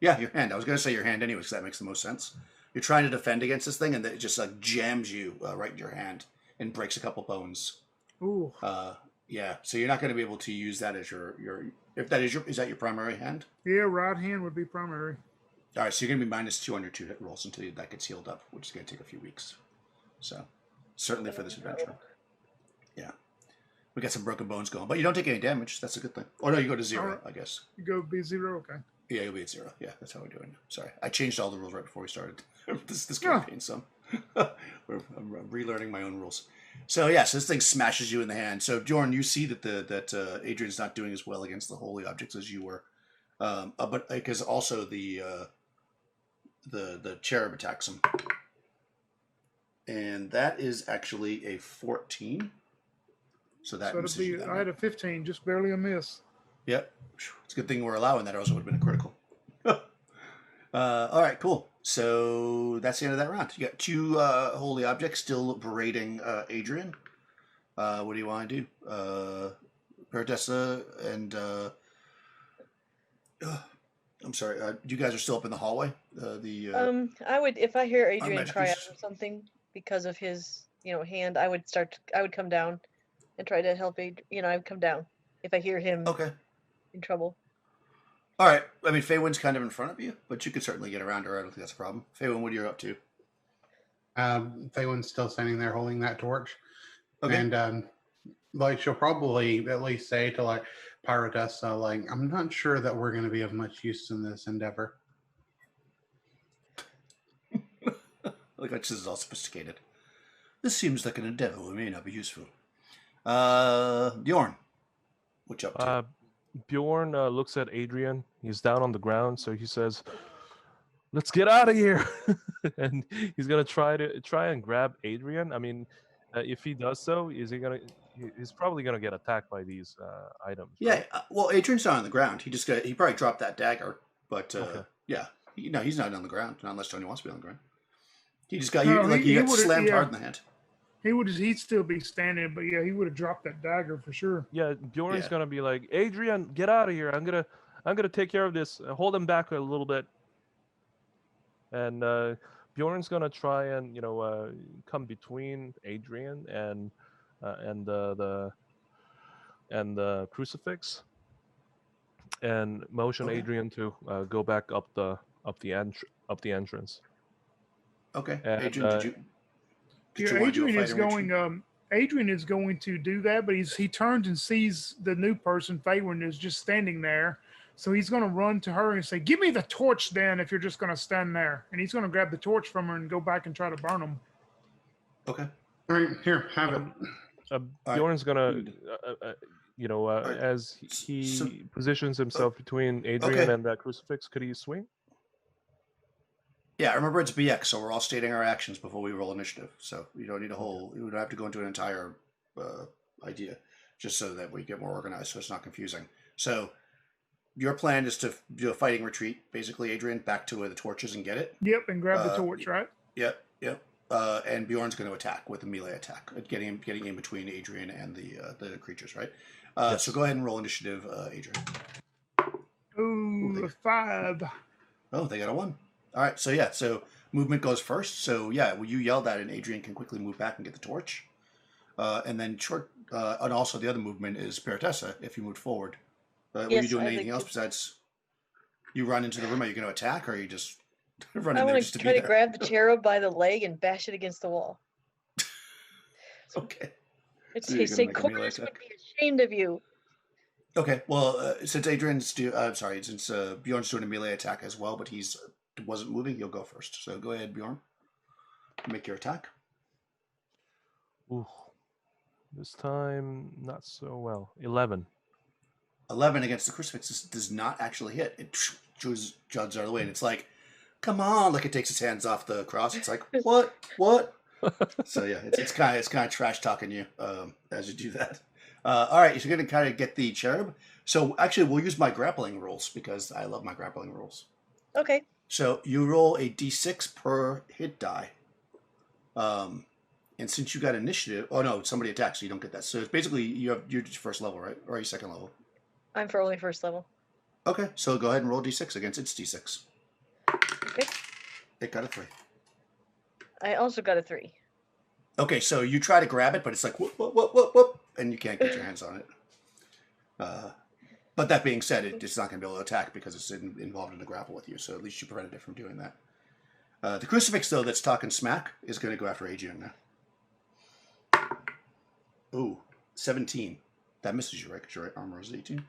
Yeah, your hand. I was gonna say your hand anyway, because that makes the most sense. You're trying to defend against this thing, and it just like jams you right in your hand and breaks a couple bones. Ooh. Yeah. So you're not going to be able to use that as your if that is that your primary hand? Yeah, right hand would be primary. All right. So you're going to be -2 on your 2 hit rolls until that gets healed up, which is going to take a few weeks. So certainly for this adventure. Yeah. We got some broken bones going, but you don't take any damage. That's a good thing. Oh no, you go to 0, right. I guess. You go B0, okay. Yeah, you'll be at 0. Yeah, that's how we're doing it. Sorry, I changed all the rules right before we started this campaign. So I'm relearning my own rules. So yeah, so this thing smashes you in the hand. So Bjorn, you see that Adrian's not doing as well against the holy objects as you were, but because also the cherub attacks him, and that is actually a 14. So that it'll be. I had a 15, just barely a miss. Yep. It's a good thing we're allowing that, or else it would have been a critical. All right, cool. So that's the end of that round. You got 2 holy objects still berating Adrian. What do you want to do? Paradessa and... I'm sorry. You guys are still up in the hallway? I would, if I hear Adrian magic cry out uses. or something because of his, hand, I would come down and try to help Adrian. I would come down if I hear him Okay. in trouble. All right. I mean, Feywin's kind of in front of you, but you could certainly get around her. I don't think that's a problem. Feywin, what are you up to? Feywin's still standing there holding that torch. Okay. And she'll probably at least say to Paradessa, I'm not sure that we're going to be of much use in this endeavor. Look, this is all sophisticated. This seems like an endeavor we may not be useful. Bjorn, what you up to? Bjorn looks at Adrian. He's down on the ground, so he says, "Let's get out of here!" And he's gonna try and grab Adrian. I mean, if he does so, he's probably gonna get attacked by these items. Yeah. Right? Well, Adrian's not on the ground. He probably dropped that dagger, but Okay. yeah, he's not on the ground. Not unless Tony wants to be on the ground. He just got he got would've- slammed yeah. hard in the hand. He'd still be standing, but yeah, he would have dropped that dagger for sure. Yeah, Bjorn's Yeah. gonna be like, "Adrian, get out of here! I'm gonna take care of this. Hold him back a little bit." And Bjorn's gonna try and come between Adrian and the crucifix, and motion Okay. Adrian to go back up the entrance. Okay, And, Adrian, did you Yeah, want to do a Adrian is fighting retreat? going. Adrian is going to do that, but he turns and sees the new person, Faywin, is just standing there. So he's going to run to her and say, "Give me the torch, then, if you're just going to stand there." And he's going to grab the torch from her and go back and try to burn him. Okay. All right, here, have it. right. Bjorn's gonna, right. as he So- positions himself between Adrian Okay. and that crucifix, could he swing? Yeah, remember it's BX, so we're all stating our actions before we roll initiative. So you don't need you don't have to go into an entire idea, just so that we get more organized, so it's not confusing. So your plan is to do a fighting retreat, basically, Adrian, back to where the torch is and get it. Yep, and grab the torch, right? Yep. And Bjorn's going to attack with a melee attack, getting in between Adrian and the creatures, right? Yes. So go ahead and roll initiative, Adrian. Ooh, a 5. Oh, they got a 1. All right, so movement goes first. So yeah, well, you yell that, and Adrian can quickly move back and get the torch. And then and also the other movement is Paradessa, if you moved forward. Were you Yes, doing I'd anything like else to. besides you run into the room? Are you going to attack, or are you just running I there want just to to try be to there? grab the cherub by the leg and bash it against the wall. Okay. I'd So you're say gonna make a melee chorus would attack. be ashamed of you. Okay. Well, since Adrian's since Bjorn's doing a melee attack as well, but he's wasn't moving, you'll go first. So go ahead, Bjorn. Make your attack. Ooh. This time, not so well. 11. 11 against the crucifix does not actually hit. It jogs out of the way, and it's like, come on! Like it takes its hands off the cross. It's like, what? So yeah, it's kind of trash talking you as you do that. All right, so you're gonna kind of get the cherub. So actually, we'll use my grappling rules because I love my grappling rules. Okay. So you roll a d6 per hit die. And since you got initiative, oh no, somebody attacks, so you don't get that. So it's basically you're first level, right? Or are you second level? I'm for only first level. Okay, so go ahead and roll d6 against its d6. Okay. It got a 3. I also got a 3. Okay, so you try to grab it, but it's like whoop, and you can't get your hands on it. But that being said, it's not going to be able to attack because it's involved in a grapple with you. So at least you prevented it from doing that. The crucifix, though, that's talking smack, is going to go after Adrian now. Ooh, 17. That misses you, right? Because your armor is 18.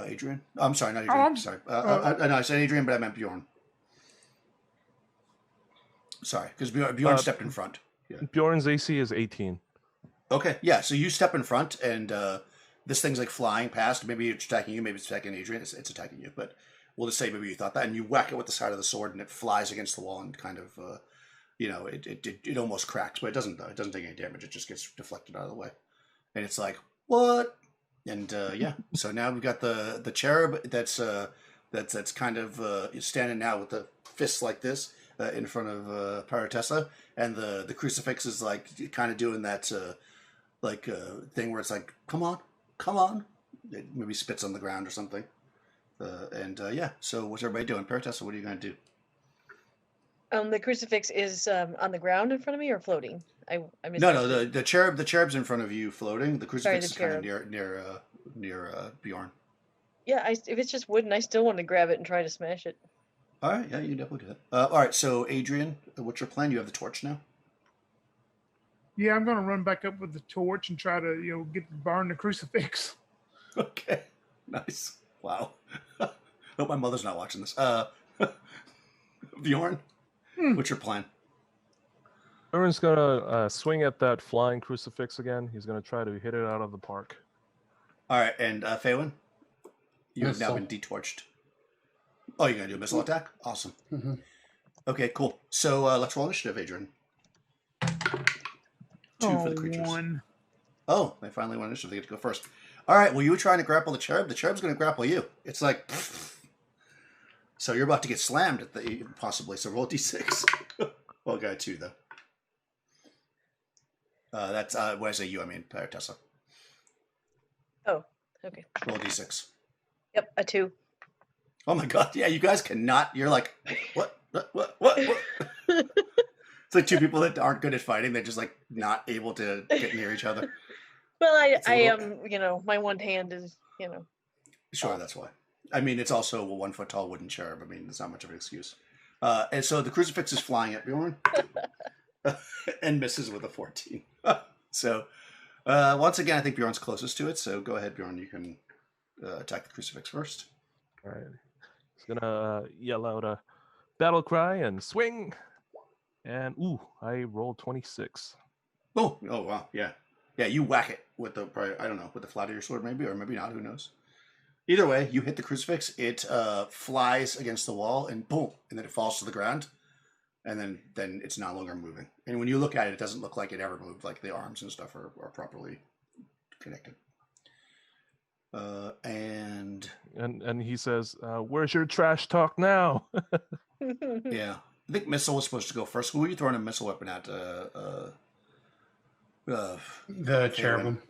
Adrian? Oh, I'm sorry, not Adrian. Sorry. No, I said Adrian, but I meant Bjorn. Sorry, because Bjorn stepped in front. Yeah. Bjorn's AC is 18. Okay, yeah, so you step in front, and this thing's like flying past. Maybe it's attacking you, maybe it's attacking Adrian. It's attacking you, but we'll just say maybe you thought that, and you whack it with the side of the sword, and it flies against the wall and kind of, it almost cracks, but it doesn't take any damage. It just gets deflected out of the way, and it's like, what? And yeah, so now we've got the cherub that's kind of standing now with the fists like this in front of Paratessa, and the crucifix is like kind of doing that thing where it's like, come on. It maybe spits on the ground or something. Yeah, so what's everybody doing? Paratessa, what are you going to do? The crucifix is on the ground in front of me or floating? I missed No, that. the cherub's in front of you floating. The crucifix Sorry, the is kind of near Bjorn. Yeah, if it's just wooden, I still want to grab it and try to smash it. All right, yeah, you can definitely do that. All right, so Adrian, what's your plan? You have the torch now? Yeah, I'm going to run back up with the torch and try to, burn the crucifix. Okay, nice. Wow. Hope my mother's not watching this. Bjorn, what's your plan? Bjorn's gonna swing at that flying crucifix again. He's gonna try to hit it out of the park. All right, and Phelan, you have now Missile. been detorched. Oh, you're going to do a missile attack? Awesome. Mhm. Okay, cool. So let's roll initiative, Adrian. 2 for the creatures. 1. Oh, they finally won initiative. They get to go first. All right, well, you were trying to grapple the cherub. The cherub's going to grapple you. It's like, so you're about to get slammed at possibly. So roll d6. Well, got 2 though. That's when I say you, I mean Tessa. Oh, okay. Roll d6. Yep, a 2. Oh my god! Yeah, you guys cannot. You're like, what? It's like 2 people that aren't good at fighting. They're just like not able to get near each other. Well, I a am, my one hand is, Sure, that's why. I mean, it's also a 1 foot tall wooden cherub. I mean, it's not much of an excuse. And so the crucifix is flying at Bjorn and misses with a 14. So once again, I think Bjorn's closest to it. So go ahead, Bjorn. You can attack the crucifix first. All right. He's gonna yell out a battle cry and swing. And I rolled 26. Oh wow, yeah. You whack it with the with the flat of your sword, maybe, or maybe not. Who knows? Either way, you hit the crucifix. It flies against the wall and boom, and then it falls to the ground, and then it's no longer moving. And when you look at it, it doesn't look like it ever moved. Like the arms and stuff are properly connected. And he says, "Where's your trash talk now?" yeah, I think missile was supposed to go first. Who were you throwing a missile weapon at? The cherubim.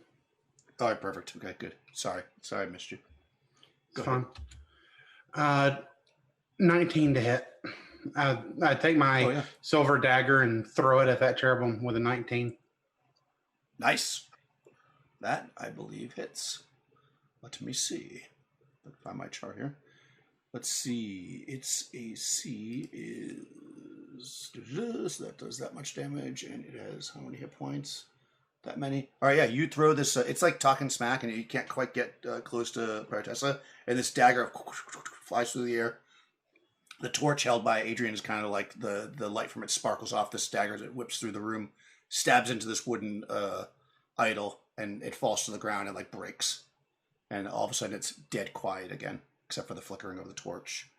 All right, perfect. Okay, good. Sorry, I missed you. Go It's ahead. fine. 19 to hit. I take my silver dagger and throw it at that cherubim with a 19. Nice. That, I believe, hits. Let me see. Let me find my chart here. Let's see. Its AC is So that does that much damage, and it has how many hit points? That many. All right, yeah. You throw this. It's like talking smack, and you can't quite get close to Paratessa, and this dagger flies through the air. The torch held by Adrian is kind of like the light from it sparkles off this dagger as it whips through the room, stabs into this wooden idol, and it falls to the ground and like breaks. And all of a sudden, it's dead quiet again, except for the flickering of the torch.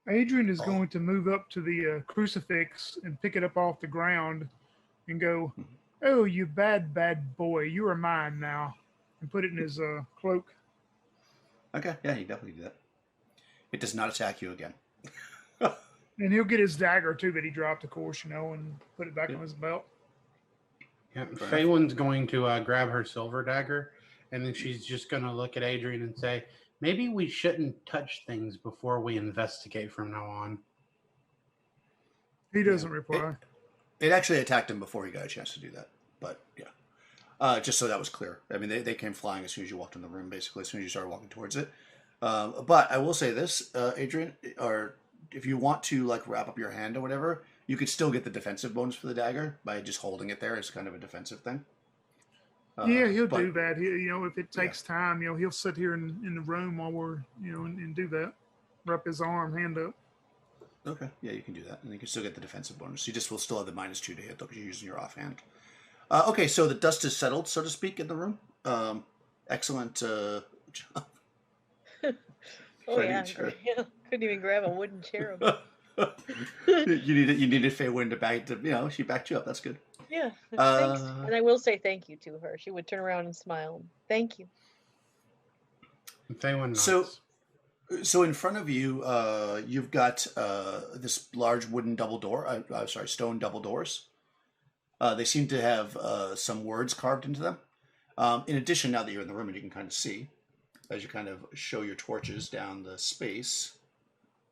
Adrian is going to move up to the crucifix and pick it up off the ground and go, "Oh, you bad boy, you are mine now," and put it in his cloak. Okay, yeah, you definitely do that. It does not attack you again. And he'll get his dagger too that he dropped, of course, and put it back on his belt. Yeah, Faywin's going to grab her silver dagger, and then she's just going to look at Adrian and say, "Maybe we shouldn't touch things before we investigate from now on." He doesn't reply. It actually attacked him before he got a chance to do that. But yeah, just so that was clear. I mean, they came flying as soon as you walked in the room, basically, as soon as you started walking towards it. But I will say this, Adrian, or if you want to like wrap up your hand or whatever, you could still get the defensive bonus for the dagger by just holding it there as kind of a defensive thing. Yeah, he'll do that. He, if it takes time, he'll sit here in the room while we're, and do that. Wrap his hand up. Okay, yeah, you can do that, and you can still get the defensive bonus. You just will still have the -2 to hit though, because you're using your offhand. Okay, so the dust is settled, so to speak, in the room. Excellent job. Oh yeah, couldn't even grab a wooden cherub. You needed Feywind to back to she backed you up. That's good. Yeah, thanks. And I will say thank you to her. She would turn around and smile. Thank you. Faywin nods. So in front of you, you've got this large wooden double door. Stone double doors. They seem to have some words carved into them. In addition, now that you're in the room and you can kind of see, as you kind of show your torches down the space,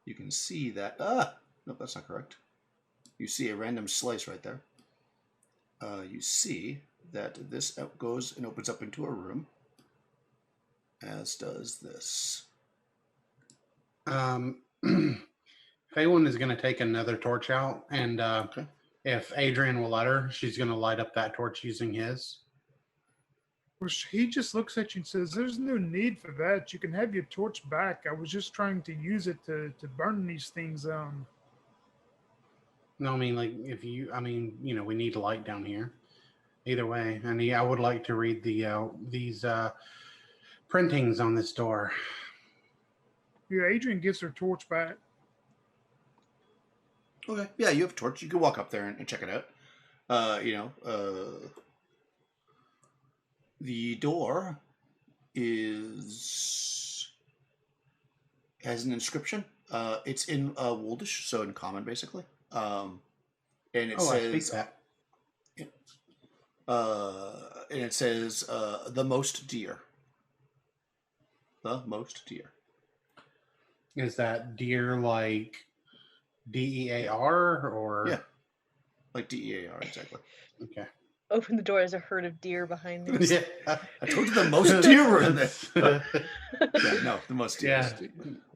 you can see that... nope, that's not correct. You see a random slice right there. You see that this goes and opens up into a room, as does this. Faywin is going to take another torch out, and if Adrian will let her, she's going to light up that torch using his. Well, he just looks at you and says, "There's no need for that. You can have your torch back. I was just trying to use it to burn these things on." No, I mean, like, we need light down here. Either way, and I would like to read these printings on this door. Yeah, Adrian gives her torch back. Okay, yeah, you have a torch. You can walk up there and check it out. The door has an inscription. It's in Woldish, so in common, basically. And it says, I speak that. And it says, "The most dear." The most dear. Is that deer like DEAR or? Yeah, like DEAR, exactly. Okay. Open the door as a herd of deer behind me. Yeah. I told you the most deer were in this. The most deer. Yeah.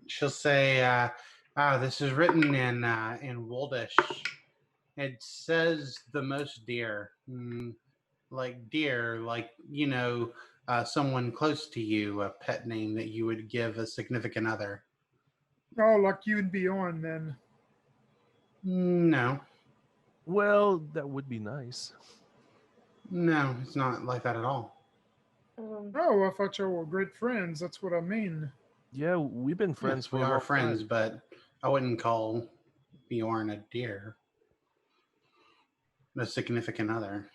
She'll say, "This is written in Woldish. It says the most dear, like dear, like someone close to you, a pet name that you would give a significant other." Oh, like you and Bjorn, then. No. Well, that would be nice. No, it's not like that at all. Oh, I thought y'all were great friends. That's what I mean. Yeah, we've been friends Yes, for we a are long friends, time. but I wouldn't call Bjorn a deer. A significant other.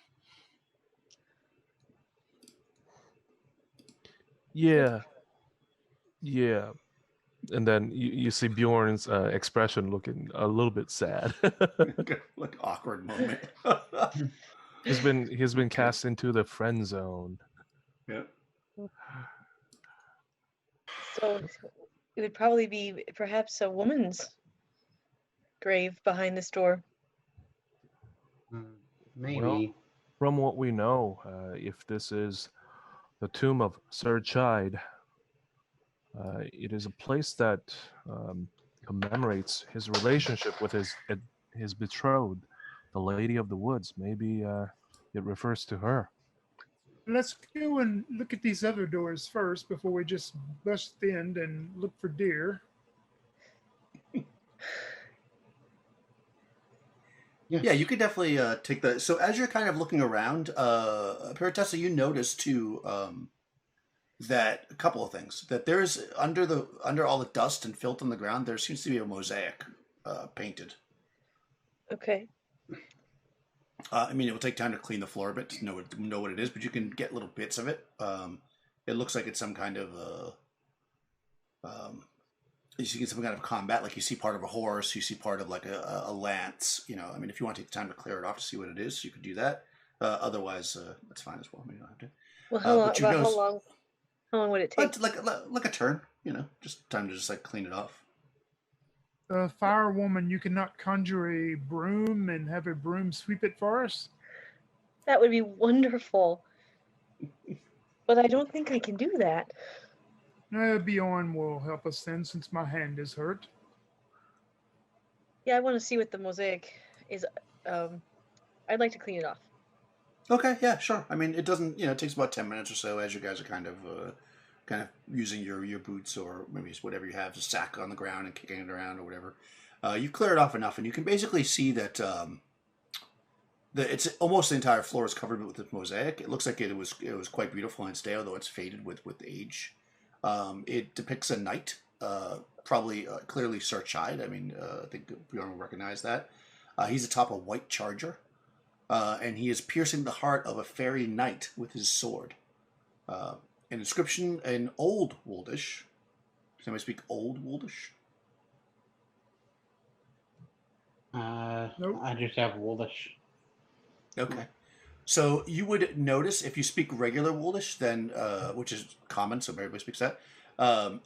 Yeah. And then you see Bjorn's expression looking a little bit sad. Like awkward moment. He's been cast into the friend zone. Yeah. So it would probably be perhaps a woman's grave behind this door. Maybe. Well, from what we know, if this is the tomb of Sir Chide, it is a place that commemorates his relationship with his his betrothed, the Lady of the Woods. Maybe it refers to her. Let's go and look at these other doors first before we just bust in and look for deer. Yeah, you could definitely take the. So as you're kind of looking around, Paratessa, you notice too that a couple of things. That there's under all the dust and filth on the ground, there seems to be a mosaic painted. Okay. I mean, it will take time to clean the floor a bit to know what it is, but you can get little bits of it. It looks like it's some kind of you see some kind of combat. Like you see part of a horse, you see part of like a lance. You know, I mean, if you want to take the time to clear it off to see what it is, you could do that. Otherwise, that's fine as well. I mean, you don't have to. Well, how long? But you About notice, how long would it take? like a turn. You know, just time to just like clean it off. Fire woman, you cannot conjure a broom and have a broom sweep it for us? That would be wonderful. But I don't think I can do that. Bjorn will help us then, since my hand is hurt. Yeah, I want to see what the mosaic is. I'd like to clean it off. Okay, yeah, sure. I mean, it doesn't. You know, it takes about 10 minutes or so as you guys are kind of using your boots or maybe it's whatever you have, to sack on the ground and kicking it around or whatever. You clear it off enough, and you can basically see that it's almost the entire floor is covered with this mosaic. It looks like it was quite beautiful in its day, although it's faded with age. It depicts a knight, probably clearly Sir Chide. I mean, I think Bjorn will recognize that. He's atop a white charger, and he is piercing the heart of a fairy knight with his sword. An inscription in Old Woldish. Does anybody speak Old Woldish? Nope. I just have Woldish. Okay. So you would notice if you speak regular Woldish, then which is common, so everybody speaks that.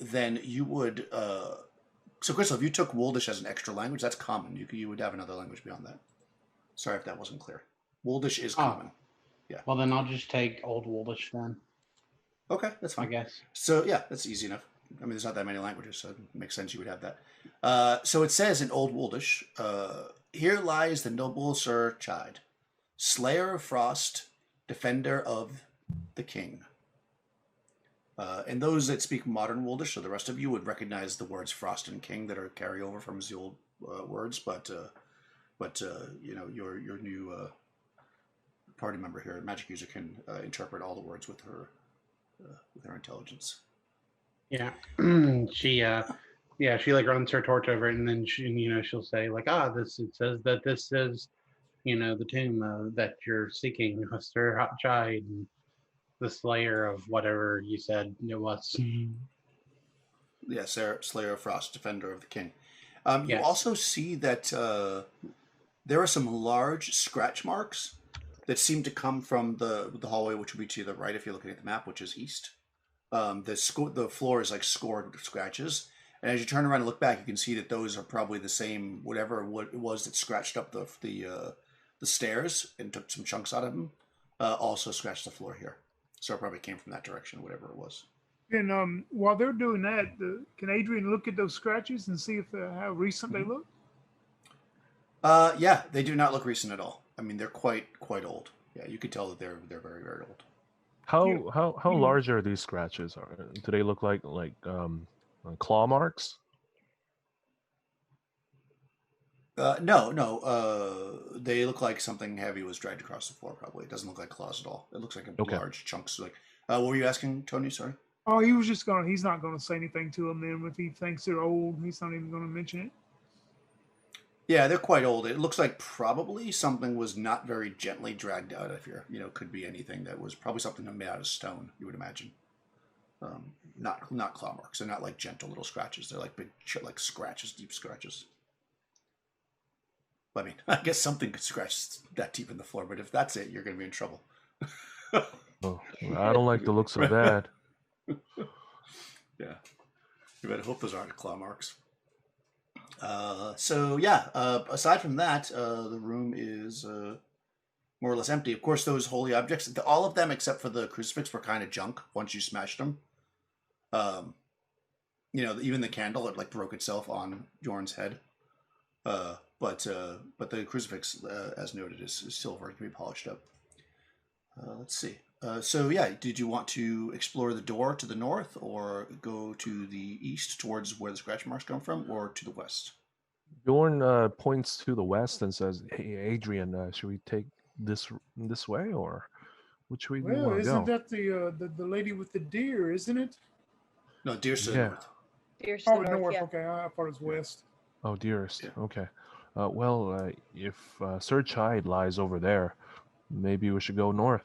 Then you would. So Crystal, if you took Woldish as an extra language, that's common. You would have another language beyond that. Sorry if that wasn't clear. Woldish is common. Yeah. Well, then I'll just take Old Woldish then. Okay, that's fine. I guess. So yeah, that's easy enough. I mean, there's not that many languages, so it makes sense you would have that. So it says in Old Woldish, here lies the noble Sir Chide, slayer of frost, defender of the king. And those that speak modern Woldish, so the rest of you would recognize the words frost and king that are carryover from the old words, but you know, your new party member here, magic user, can interpret all the words with her intelligence. Yeah. she like runs her torch over it, and then she'll say like, it says that this is, the tomb that you're seeking, Sir Chide, and the slayer of whatever you said it was. Yeah, slayer of frost, defender of the king. Yes. You also see that there are some large scratch marks that seem to come from the hallway, which would be to the right if you're looking at the map, which is east. The floor is like scored with scratches, and as you turn around and look back, you can see that those are probably the same whatever it was that scratched up the stairs and took some chunks out of them. Also scratched the floor here, so it probably came from that direction, whatever it was. And while they're doing that, can Adrian look at those scratches and see if how recent they look? Yeah, they do not look recent at all. I mean, they're quite old. Yeah, you could tell that they're very, very old. How large are these scratches? Do they look like claw marks? No. They look like something heavy was dragged across the floor. Probably it doesn't look like claws at all. It looks like large chunks. Like, what were you asking, Tony? Sorry. Oh, he's not gonna say anything to him then. If he thinks they're old, he's not even gonna mention it. Yeah, they're quite old. It looks like probably something was not very gently dragged out of here. Could be anything that was probably something made out of stone, you would imagine. Not claw marks. They're not like gentle little scratches. They're like big, like scratches, deep scratches. I mean, I guess something could scratch that deep in the floor, but if that's it, you're going to be in trouble. Oh, I don't like the looks of that. Yeah. You better hope those aren't claw marks. Aside from that, the room is more or less empty. Of course, those holy objects, all of them except for the crucifix, were kind of junk once you smashed them. Even the candle, it like broke itself on Bjorn's head. But the crucifix, as noted, is silver and can be polished up. Let's see. So yeah, did you want to explore the door to the north, or go to the east towards where the scratch marks come from, or to the west? Bjorn points to the west and says, "Hey, Adrian, should we take this way, or which way do you Well, want to isn't go?" that the lady with the deer, isn't it? No, deer's to the Yeah. north. Here's to Oh, the north, north. yeah. Okay, I thought it was west. Oh, dearest. Yeah. Okay. Well, if Sir Chide lies over there, maybe we should go north.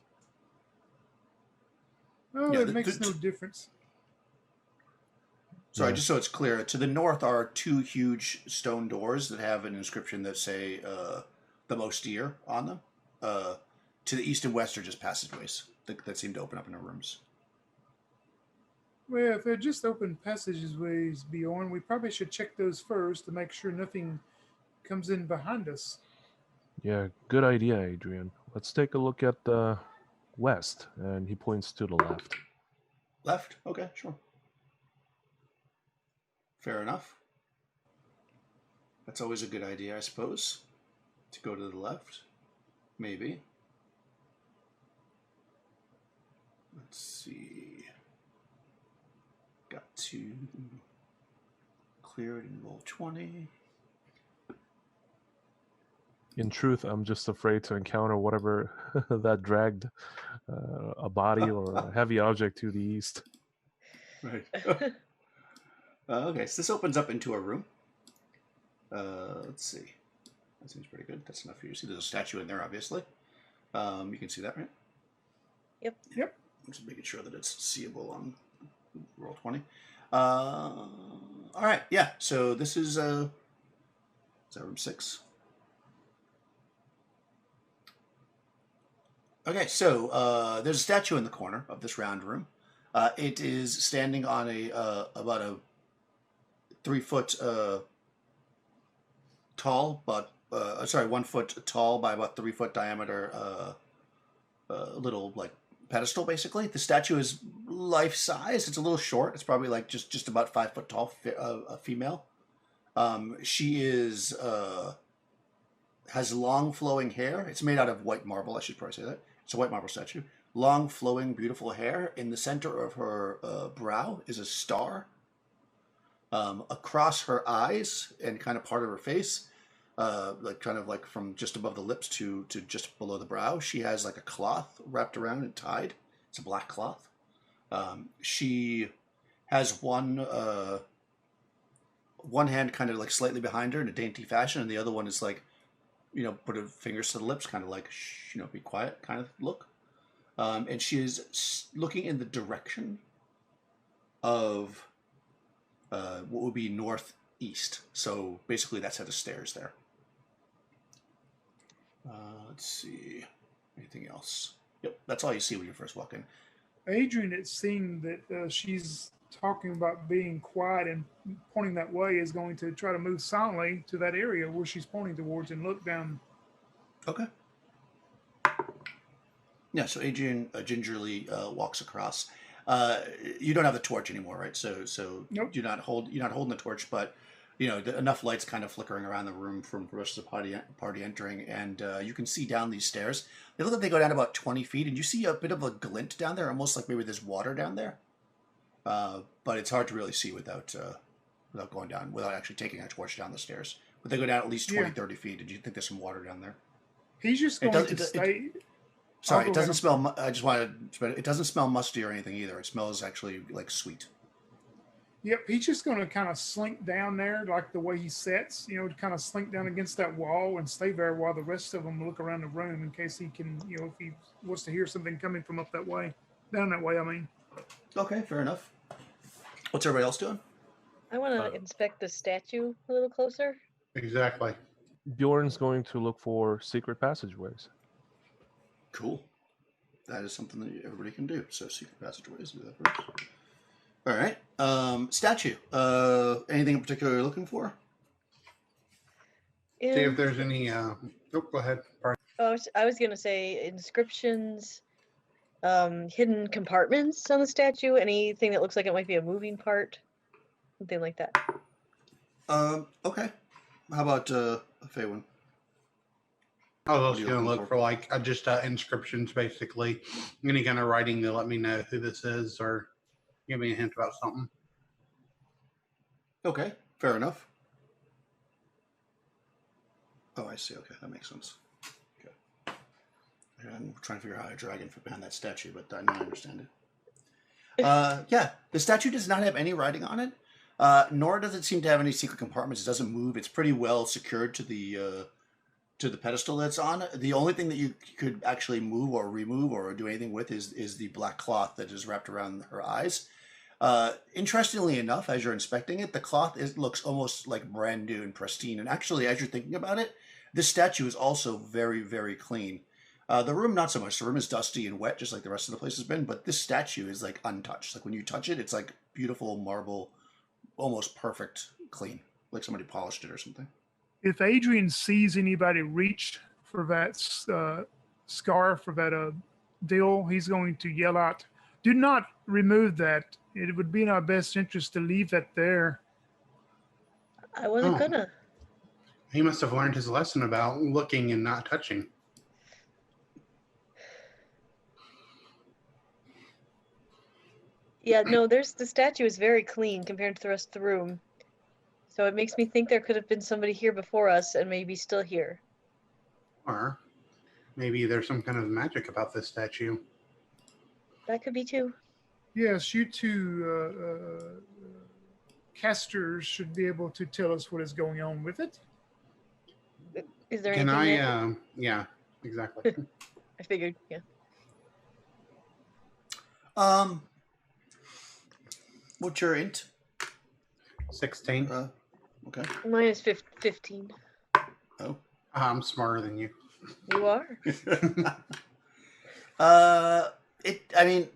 Oh, Yeah, it makes no difference. Sorry, Yeah. just so it's clear, to the north are two huge stone doors that have an inscription that say the most dear on them. To the east and west are just passageways that seem to open up into rooms. Well, if they're just open passageways, Bjorn, we probably should check those first to make sure nothing comes in behind us. Yeah, good idea, Adrian. Let's take a look at the west, and he points to the left. Left? Okay, sure. Fair enough. That's always a good idea, I suppose. To go to the left. Maybe. Let's see. Got to clear it and roll 20. In truth, I'm just afraid to encounter whatever that dragged a body or a heavy object to the east. Right. Okay, so this opens up into a room. Let's see. That seems pretty good. That's enough for you to see. There's a statue in there, obviously. You can see that, right? Yep. Yep. I'm just making sure that it's seeable on roll 20. All right, yeah. So this is that room 6? Okay, so there's a statue in the corner of this round room. It is standing on about a 3-foot tall, but 1 foot tall by about 3-foot diameter little like pedestal. Basically, the statue is life size. It's a little short. It's probably like just about 5 foot tall. A female. She is has long flowing hair. It's made out of white marble. I should probably say that. It's a white marble statue. Long flowing, beautiful hair. In the center of her brow is a star. Across her eyes and kind of part of her face, like from just above the lips to just below the brow, she has like a cloth wrapped around and tied. It's a black cloth. She has one hand kind of like slightly behind her in a dainty fashion, and the other one is like, put her fingers to the lips, kind of like, be quiet kind of look. And she is looking in the direction of what would be northeast. So basically that set of stairs there. Let's see. Anything else? Yep, that's all you see when you first walk in. Adrian, it seemed that she's talking about being quiet and pointing that way is going to try to move silently to that area where she's pointing towards and look down. Okay. Yeah, so Adrian gingerly walks across. You don't have the torch anymore, right? So Nope. you're not holding the torch, but enough lights kind of flickering around the room from the rest of the party entering, and you can see down these stairs. They look like they go down about 20 feet, and you see a bit of a glint down there, almost like maybe there's water down there. But it's hard to really see without going down, without actually taking a torch down the stairs. But they go down at least 20, 30 feet. Did you think there's some water down there? He's just going to stay. Sorry, it doesn't smell. I just wanted to. It doesn't smell musty or anything either. It smells actually like sweet. Yep, he's just going to kind of slink down there, like the way he sets. Kind of slink down against that wall and stay there while the rest of them look around the room in case he can, if he wants to hear something coming from up that way, down that way. I mean. Okay, fair enough. What's everybody else doing? I want to inspect the statue a little closer. Exactly. Bjorn's going to look for secret passageways. Cool. That is something that everybody can do. So secret passageways, do that first. All right. Statue. Anything in particular you're looking for? See if there's any. Go ahead. Pardon. Oh, I was gonna say inscriptions, hidden compartments on the statue. Anything that looks like it might be a moving part, something like that. Okay. How about Faywin? I was What are you going to looking look for? for like just inscriptions, basically. Any kind of writing to let me know who this is or give me a hint about something. Okay, fair enough. Oh, I see. Okay, that makes sense. Okay. I'm trying to figure out how a dragon fit behind that statue, but I know I understand it. Yeah, the statue does not have any writing on it, nor does it seem to have any secret compartments. It doesn't move. It's pretty well secured to the pedestal that's on. The only thing that you could actually move or remove or do anything with is the black cloth that is wrapped around her eyes. Interestingly enough, as you're inspecting it, the cloth looks almost like brand new and pristine. And actually, as you're thinking about it, this statue is also very, very clean. The room, not so much. The room is dusty and wet, just like the rest of the place has been. But this statue is like untouched. Like when you touch it, it's like beautiful marble, almost perfect, clean, like somebody polished it or something. If Adrian sees anybody reach for that scarf or that deal, he's going to yell out, "Do not remove that. It would be in our best interest to leave that there." I wasn't Oh. gonna. He must have learned his lesson about looking and not touching. Yeah, no, the statue is very clean compared to the rest of the room. So it makes me think there could have been somebody here before us and maybe still here. Or maybe there's some kind of magic about this statue. That could be too. Yes, you two casters should be able to tell us what is going on with it. Is there Can anything I? there? Yeah, exactly. I figured, yeah. What's your int? 16. Okay. Mine is 15. Oh. I'm smarter than you. You are. I mean,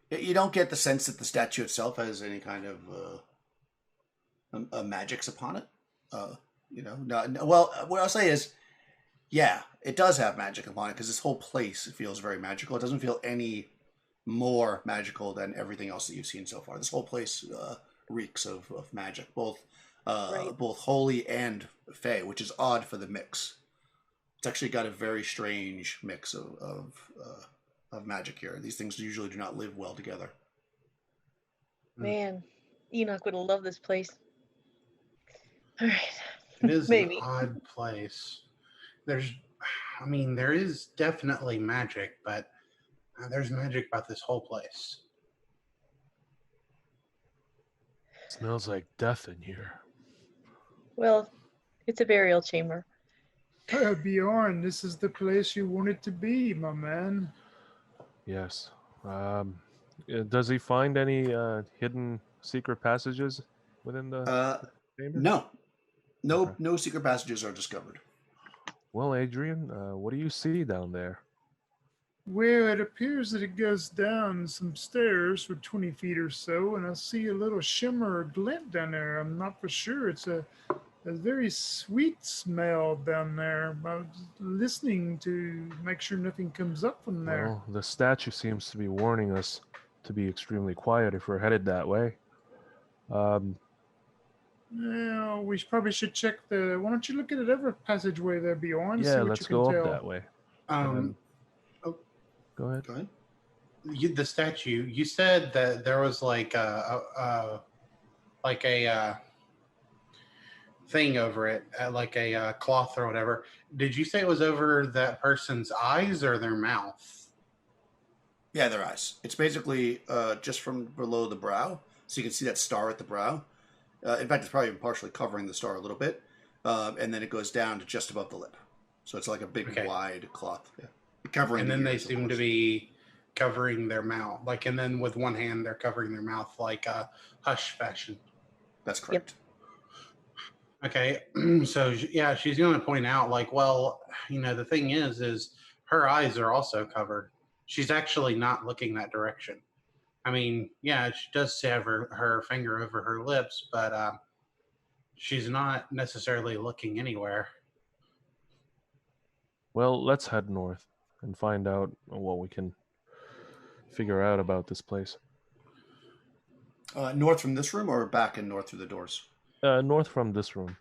you don't get the sense that the statue itself has any kind of magics upon it. No, well, what I'll say is, yeah, it does have magic upon it because this whole place feels very magical. It doesn't feel any more magical than everything else that you've seen so far. This whole place reeks of magic, both holy and fey, which is odd for the mix. It's actually got a very strange mix of magic here. These things usually do not live well together. Man, Enoch would have loved this place. All right. It is Maybe. an odd place. There is definitely magic, but there's magic about this whole place. Smells like death in here. Well, it's a burial chamber. Bjorn, this is the place you wanted to be, my man. Yes. Does he find any hidden secret passages within the chamber? No. Okay. No secret passages are discovered. Well, Adrian, what do you see down there? Well, it appears that it goes down some stairs for 20 feet or so, and I see a little shimmer or glint down there. I'm not for sure. It's a very sweet smell down there. I was listening to make sure nothing comes up from there. Well, the statue seems to be warning us to be extremely quiet if we're headed that way. Yeah, we probably should check the. Why don't you look at the other passageway there, Bjorn? Yeah, see what let's you can go tell. up that way. Go ahead. Go ahead. The statue. You said that there was like a thing over it, like a cloth or whatever. Did you say it was over that person's eyes or their mouth? Yeah, their eyes. It's basically just from below the brow, so you can see that star at the brow. In fact, it's probably partially covering the star a little bit, and then it goes down to just above the lip. So it's like a big, wide cloth, covering. And then they ears, seem to be covering their mouth, and then with one hand they're covering their mouth like a hush fashion. That's correct. Yep. Okay, so yeah, she's going to point out, the thing is her eyes are also covered. She's actually not looking that direction. I mean, yeah, she does have her finger over her lips, but she's not necessarily looking anywhere. Well, let's head north and find out what we can figure out about this place. North from this room or back and north through the doors? North from this room.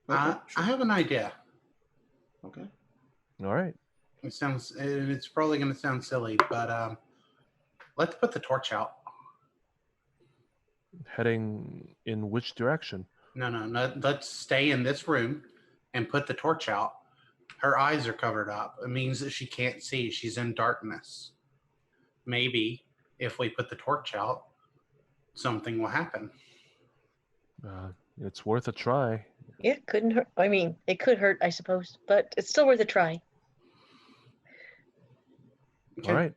Okay, I sure. have an idea. Okay. All right. It's probably going to sound silly, but let's put the torch out. Heading in which direction? No. Let's stay in this room and put the torch out. Her eyes are covered up. It means that she can't see. She's in darkness. Maybe if we put the torch out, something will happen. It's worth a try. Yeah, couldn't hurt. I mean, it could hurt, I suppose, but it's still worth a try. Okay. All right.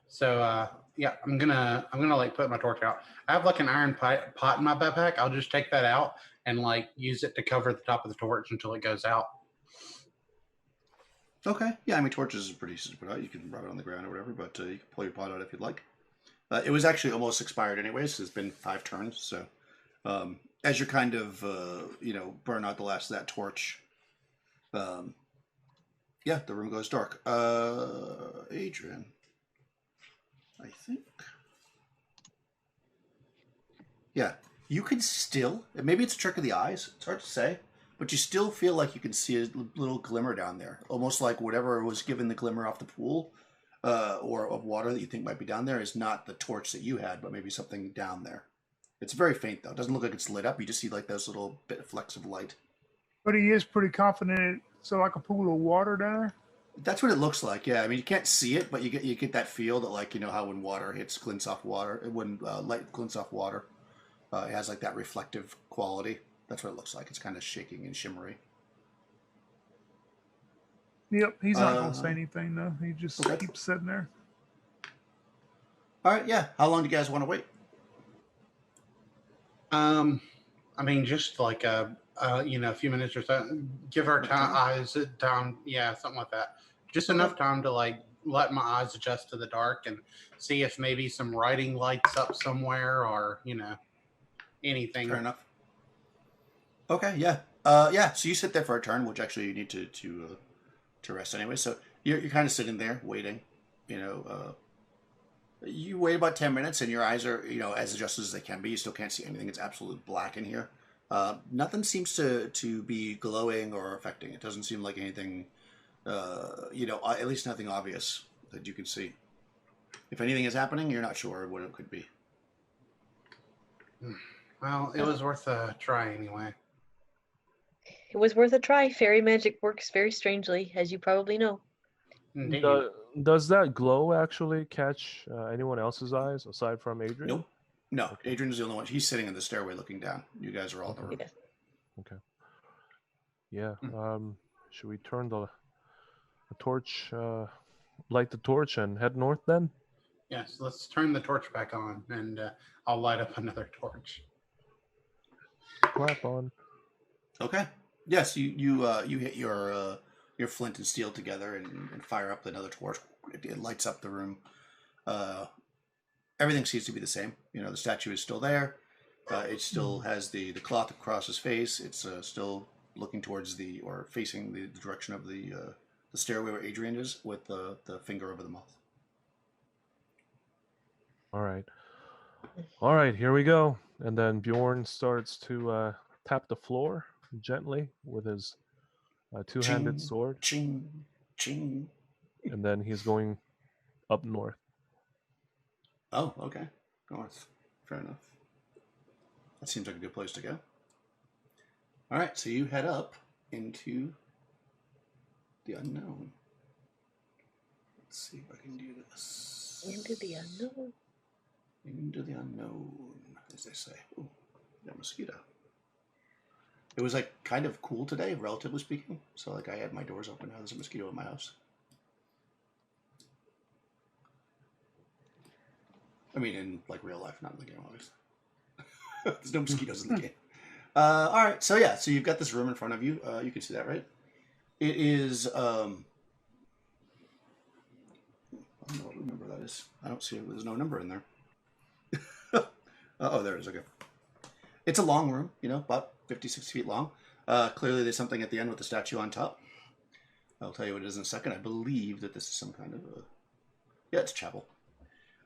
So yeah, I'm gonna like put my torch out. I have like an iron pot in my backpack. I'll just take that out and like use it to cover the top of the torch until it goes out. Okay. Yeah, I mean, torches is pretty easy to put out. You can rub it on the ground or whatever, but you can pull your pot out if you'd like. It was actually almost expired anyways. It's been 5 turns, so as you're kind of burn out the last of that torch, yeah, the room goes dark. Adrian, I think, yeah, you can still. Maybe it's a trick of the eyes. It's hard to say, but you still feel like you can see a little glimmer down there, almost like whatever was given the glimmer off the pool. Or of water that you think might be down there is not the torch that you had, but maybe something down there. It's very faint, though. It doesn't look like it's lit up. You just see like those little bit of flecks of light. But he is pretty confident it's like a pool of water down there. That's what it looks like. Yeah, I mean you can't see it, but you get that feel that like how when water glints off water, when light glints off water, it has like that reflective quality. That's what it looks like. It's kind of shaking and shimmery. Yep, he's not going to say anything, though. He just Okay. keeps sitting there. All right, yeah. How long do you guys want to wait? I mean, just like a few minutes or so. Give our eyes time, yeah, something like that. Just enough time to like let my eyes adjust to the dark and see if maybe some writing lights up somewhere or anything. Fair enough. Okay, yeah, yeah. So you sit there for a turn, which actually you need to rest anyway. So you're kind of sitting there waiting. You wait about 10 minutes, and your eyes are as adjusted as they can be. You still can't see anything. It's absolutely black in here. Nothing seems to be glowing or affecting. It doesn't seem like anything. At least nothing obvious that you can see. If anything is happening, you're not sure what it could be. Well, it was worth a try anyway. It was worth a try. Fairy magic works very strangely, as you probably know. Indeed. Does that glow actually catch anyone else's eyes aside from Adrian? Nope. No, Adrian is the only one. He's sitting in the stairway looking down. You guys are all in the room. Yes. Okay. Yeah. Should we turn the torch, light the torch, and head north then? Yes, let's turn the torch back on, and I'll light up another torch. Clap on. Okay. Yes, you hit your flint and steel together and fire up another torch. It lights up the room. Everything seems to be the same. The statue is still there. It still has the cloth across his face. It's still looking towards or facing the direction of the stairway where Adrian is, with the finger over the mouth. All right, here we go. And then Bjorn starts to tap the floor gently with his two-handed sword. Ching, ching. And then he's going up north. Oh, okay. North. Fair enough. That seems like a good place to go. All right, so you head up into the unknown. Let's see if I can do this. Into the unknown. Into the unknown, as they say. Ooh, that mosquito. It was like kind of cool today, relatively speaking. So like I had my doors open. Now there's a mosquito in my house. I mean, in like real life, not in the game, obviously. There's no mosquitoes in the game. All right, so yeah, so you've got this room in front of you. You can see that, right? It is. I don't know what number that is. I don't see it. There's no number in there. Oh, there it is. Okay. It's a long room, about 50, 60 feet long. Clearly, there's something at the end with the statue on top. I'll tell you what it is in a second. I believe that this is some kind of yeah, it's a chapel.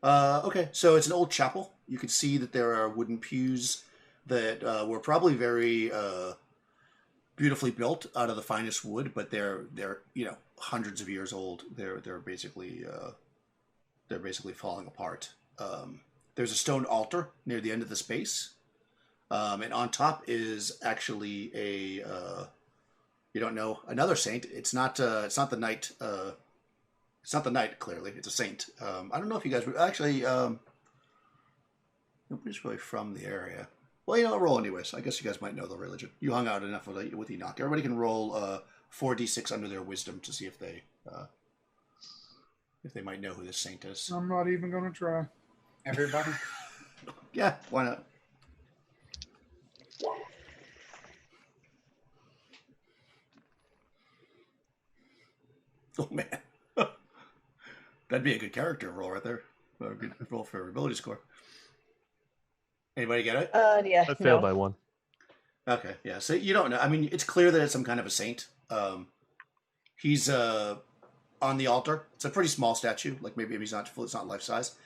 Okay, so it's an old chapel. You can see that there are wooden pews that were probably very beautifully built out of the finest wood, but they're hundreds of years old. They're basically falling apart. There's a stone altar near the end of the space, and on top is actually you don't know, another saint. It's not the knight. It's not the knight. Clearly, it's a saint. I don't know if you guys actually. Nobody's really from the area. Well, roll anyways. I guess you guys might know the religion. You hung out enough with Enoch. Everybody can roll 4d6 under their wisdom to see if they might know who this saint is. I'm not even going to try. Everybody? Yeah, why not? Oh, man. That'd be a good character roll right there. A good roll for ability score. Anybody get it? Yeah. I failed by 1. Okay, yeah. So you don't know. I mean, it's clear that it's some kind of a saint. He's on the altar. It's a pretty small statue. Like maybe he's not full. It's not life size.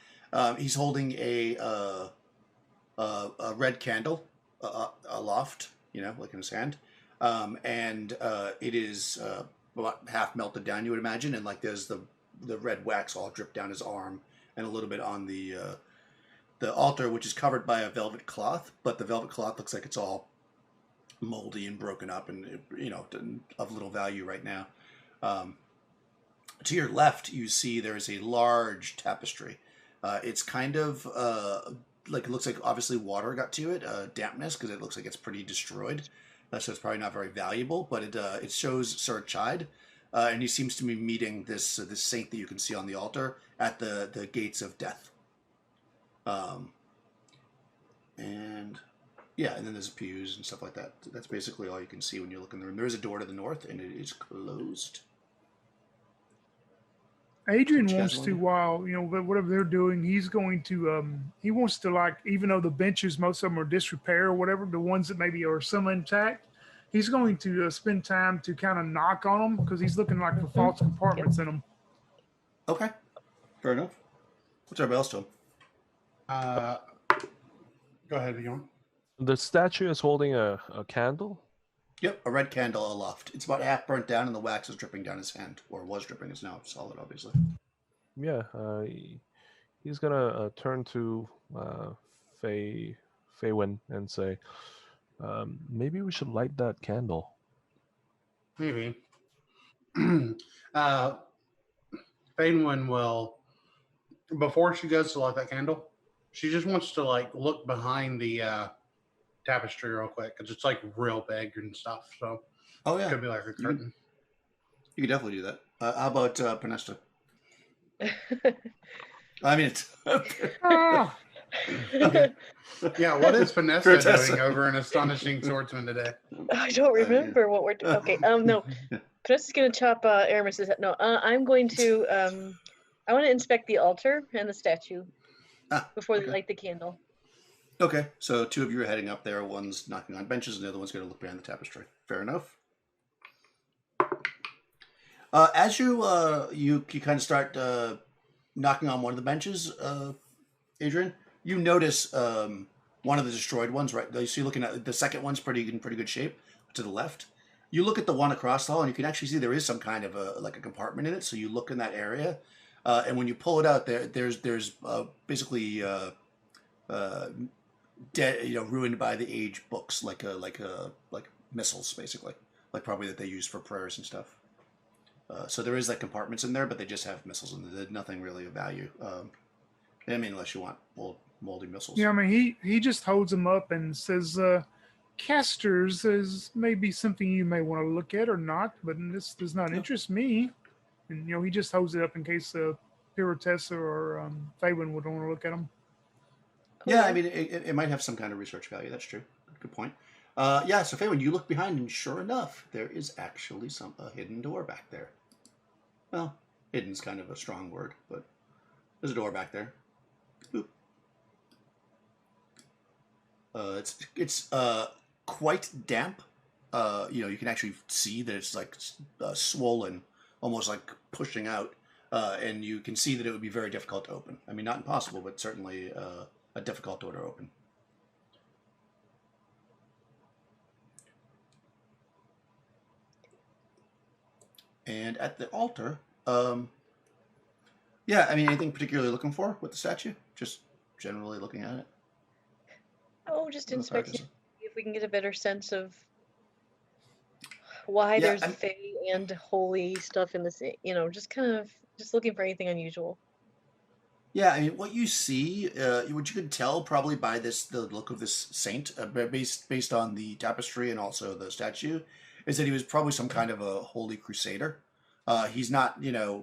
He's holding a red candle aloft, like in his hand, and it is about half melted down, you would imagine, and like there's the red wax all dripped down his arm, and a little bit on the altar, which is covered by a velvet cloth, but the velvet cloth looks like it's all moldy and broken up, and of little value right now. To your left, you see there is a large tapestry. It's kind of like, it looks like obviously water got to it, dampness, because it looks like it's pretty destroyed. So it's probably not very valuable, but it shows Sir Chide, and he seems to be meeting this saint that you can see on the altar at the gates of death. And then there's pews and stuff like that. That's basically all you can see when you look in the room. There is a door to the north, and it is closed. Adrian wants to, while whatever they're doing, he's going to he wants to, like, even though the benches, most of them are disrepair or whatever, the ones that maybe are some intact, he's going to spend time to kind of knock on them, because he's looking like for false compartments in them. Okay, fair enough. What's everybody else doing? Go ahead, Bjorn. The statue is holding a candle. Yep, a red candle aloft. It's about half burnt down, and the wax is dripping down his hand, or was dripping. It's now solid, obviously. Yeah, he's gonna turn to Faywin and say, maybe we should light that candle. Maybe. Faywin will, before she goes to light that candle, she just wants to look behind the tapestry real quick, because it's real big and stuff. So it could be like a curtain. You could definitely do that. How about Panesta? I mean, it's Yeah, what is Vanessa doing over an Astonishing Swordsman today? I don't remember what we're doing. Okay, no. Vanessa's going to chop Aramis's head. No, I'm going to, I want to inspect the altar and the statue before they light the candle. Okay, so two of you are heading up there. One's knocking on benches, and the other one's going to look behind the tapestry. Fair enough. As you kind of start knocking on one of the benches, Adrian, you notice one of the destroyed ones. Right, so you're looking at the second one's in pretty good shape to the left. You look at the one across the hall, and you can actually see there is some kind of a compartment in it. So you look in that area, and when you pull it out, there's basically dead, ruined by the age books, like missals, basically, like probably that they use for prayers and stuff. So there is compartments in there, but they just have missiles in there. There's nothing really of value. I mean, unless you want old moldy missiles. Yeah, I mean, he just holds them up and says, "Casters is maybe something you may want to look at or not, but this does not interest me." And he just holds it up in case Pirotessa or Faywin would want to look at them. Yeah, I mean, it might have some kind of research value. That's true. Good point. Yeah, so Faywin, you look behind, and sure enough, there is actually a hidden door back there. Well, hidden's kind of a strong word, but there's a door back there. Boop. It's quite damp. You can actually see that it's swollen, almost like pushing out, and you can see that it would be very difficult to open. I mean, not impossible, but certainly a difficult door to open. And at the altar, yeah, I mean, anything particularly looking for with the statue? Just generally looking at it. Oh, just in the inspecting practice? if we can get a better sense of why Yeah, there's fae and holy stuff in this. Just kind of just looking for anything unusual. yeah. I mean, what you see, what you could tell probably by the look of this saint, based on the tapestry and also the statue, is that he was probably some kind of a holy crusader. He's not,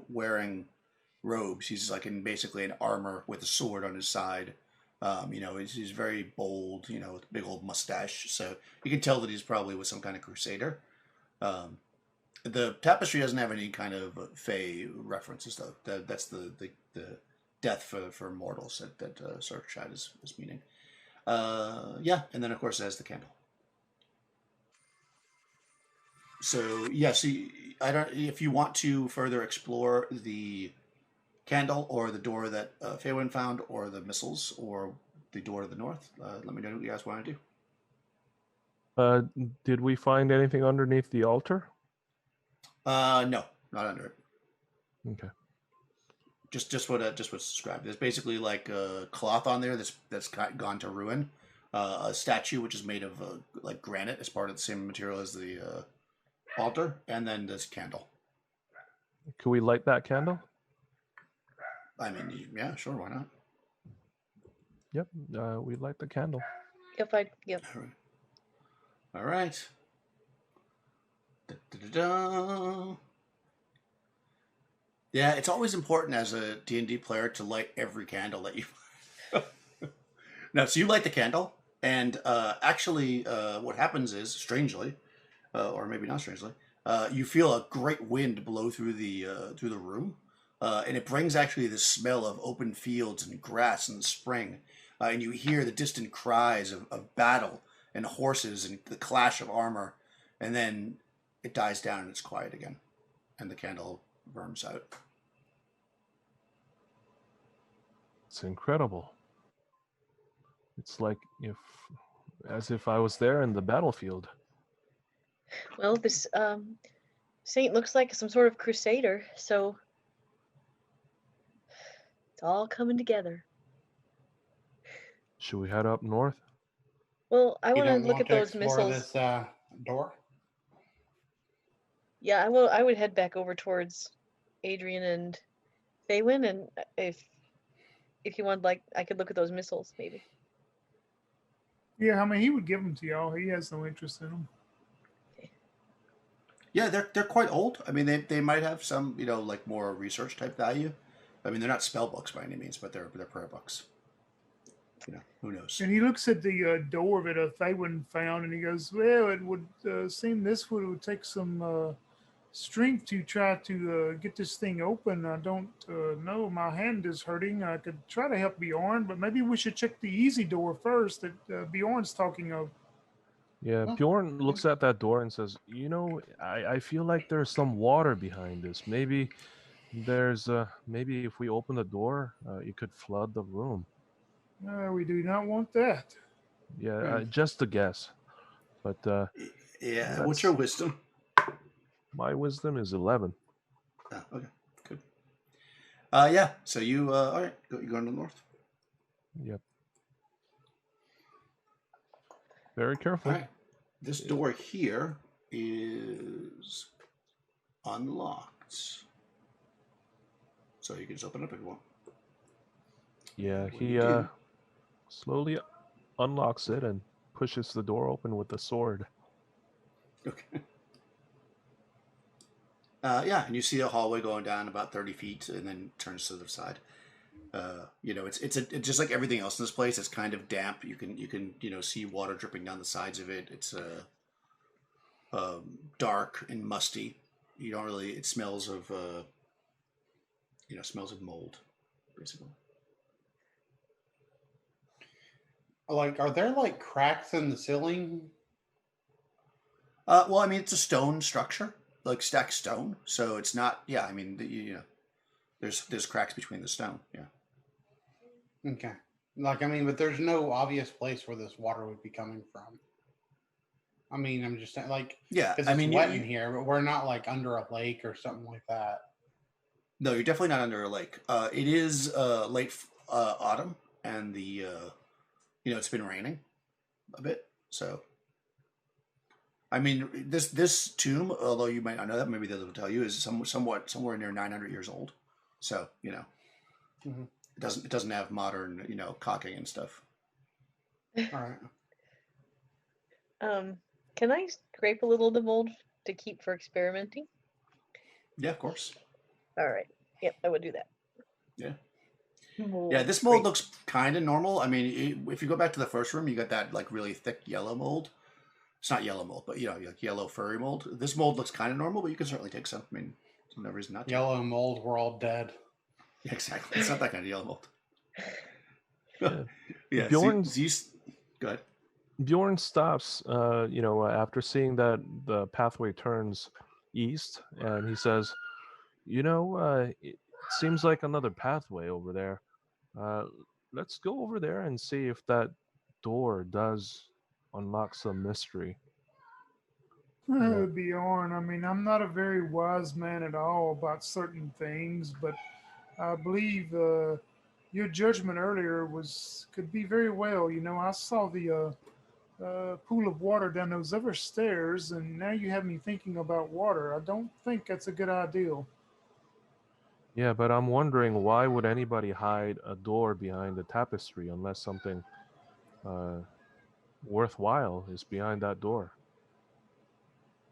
wearing robes. He's like in basically an armor with a sword on his side. He's very bold, with a big old mustache. So you can tell that he's probably with some kind of crusader. The tapestry doesn't have any kind of fey references, though. That's the death for mortals that Surfshad is meaning. Yeah, and then of course it has the candle. So yeah, I don't. If you want to further explore the candle or the door that Feywind found, or the missiles, or the door to the north, let me know what you guys want to do. Did we find anything underneath the altar? No, not under it. Okay. Just what's described. There's basically like a cloth on there that's gone to ruin. A statue which is made of like granite as part of the same material as the altar, and then this candle. Can we light that candle? I mean, yeah, sure, why not? Yep. We light the candle. Yep. All right. Da-da-da-da. Yeah, it's always important as a D&D player to light every candle that you. No, so you light the candle, and actually, what happens is, strangely, or maybe not strangely, you feel a great wind blow through the room, and it brings actually the smell of open fields and grass in the spring, and you hear the distant cries of battle and horses and the clash of armor, and then it dies down and it's quiet again, and the candle burns out. It's incredible. It's like as if I was there in the battlefield. Well, this saint looks like some sort of crusader, so it's all coming together. Should we head up north? Well, I You want to don't look want at to those explore missiles. this door? Yeah, I would head back over towards Adrian and Faywin, and if you want, like, I could look at those missiles, maybe. Yeah, I mean, he would give them to y'all. He has no interest in them. Yeah, they're quite old. I mean, they might have some, like more research type value. I mean, they're not spell books by any means, but they're prayer books. Who knows? And he looks at the door that Thaywin found, and he goes, "Well, it would seem this would take some strength to try to get this thing open. I don't know. My hand is hurting. I could try to help Bjorn, but maybe we should check the easy door first that Bjorn's talking of." Yeah, Huh? Bjorn looks at that door and says, I feel like there's some water behind this. Maybe maybe if we open the door, it could flood the room. We do not want that. Yeah, just a guess. But Yeah, what's your wisdom? my wisdom is 11. Oh, okay, good. Yeah, so you, all right, you're going to the north? Yep. Very carefully. All right. This door here is unlocked. So you can just open it up if you want. Yeah, What he do you do? slowly unlocks it and pushes the door open with the sword. Okay. Yeah, and you see a hallway going down about 30 feet and then turns to the side. It's just like everything else in this place. It's kind of damp. You can see water dripping down the sides of it. It's dark and musty. You don't really. It smells of smells of mold, basically. Like, are there like cracks in the ceiling? Well, I mean, it's a stone structure, like stacked stone. So it's not. Yeah, I mean, there's cracks between the stone. Yeah. Okay. Like, I mean, but there's no obvious place where this water would be coming from. I mean, I'm just saying, like, Yeah, because I it's mean, wet in here, but we're not like under a lake or something like that. no, you're definitely not under a lake. It is late autumn, and it's been raining a bit. So, I mean, this tomb, although you might not know that, maybe the others will tell you, is somewhat somewhere near 900 years old. So, Mm-hmm. it doesn't have modern caulking and stuff. All right. Can I scrape a little of the mold to keep for experimenting? Yeah, of course. All right. Yep, I would do that. Yeah. Mold Yeah, this mold scrape. looks kind of normal. I mean, if you go back to the first room, you got that like really thick yellow mold. It's not yellow mold, but like yellow furry mold. This mold looks kind of normal, but you can certainly take some. I mean, there's no reason not to. Yellow mold, we're all dead. Yeah, exactly. It's not that kind of yellow mold. Yeah. Yeah. Bjorn's- Go ahead. Bjorn stops, after seeing that the pathway turns east, and he says, it seems like another pathway over there. Uh, let's go over there and see if that door does unlock some mystery. Yeah. Bjorn, I mean, I'm not a very wise man at all about certain things, but I believe your judgment earlier could be very well. I saw the pool of water down those other stairs, and now you have me thinking about water. I don't think that's a good idea. Yeah, but I'm wondering, why would anybody hide a door behind the tapestry unless something uh, worthwhile is behind that door?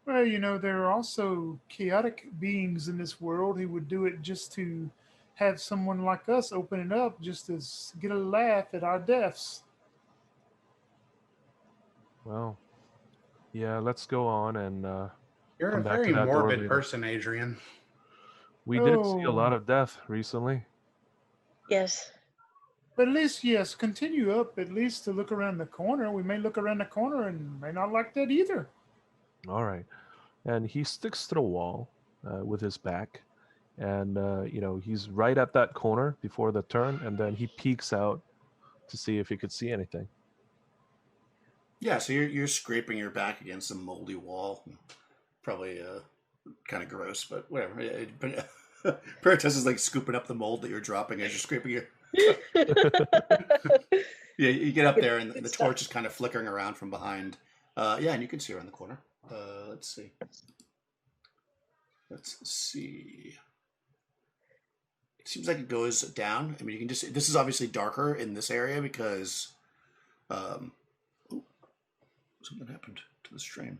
Well, there are also chaotic beings in this world who would do it just to have someone like us open it up just to get a laugh at our deaths. Well, yeah, let's go on and You're a come back to very that door morbid later. person, Adrian. We did see a lot Oh, of death recently. Yes. but at least, yes, continue up at least to look around the corner. We may look around the corner and may not like that either. All right. And he sticks to the wall with his back. And, he's right at that corner before the turn. And then he peeks out to see if he could see anything. Yeah, so you're scraping your back against a moldy wall. Probably kind of gross, but whatever. Peritas is like scooping up the mold that you're dropping as you're scraping your. Yeah, you get up there and the torch is kind of flickering around from behind. Yeah, and you can see around the corner. Let's see. It seems like it goes down. I mean, you can just. This is obviously darker in this area because, ooh, something happened to the stream.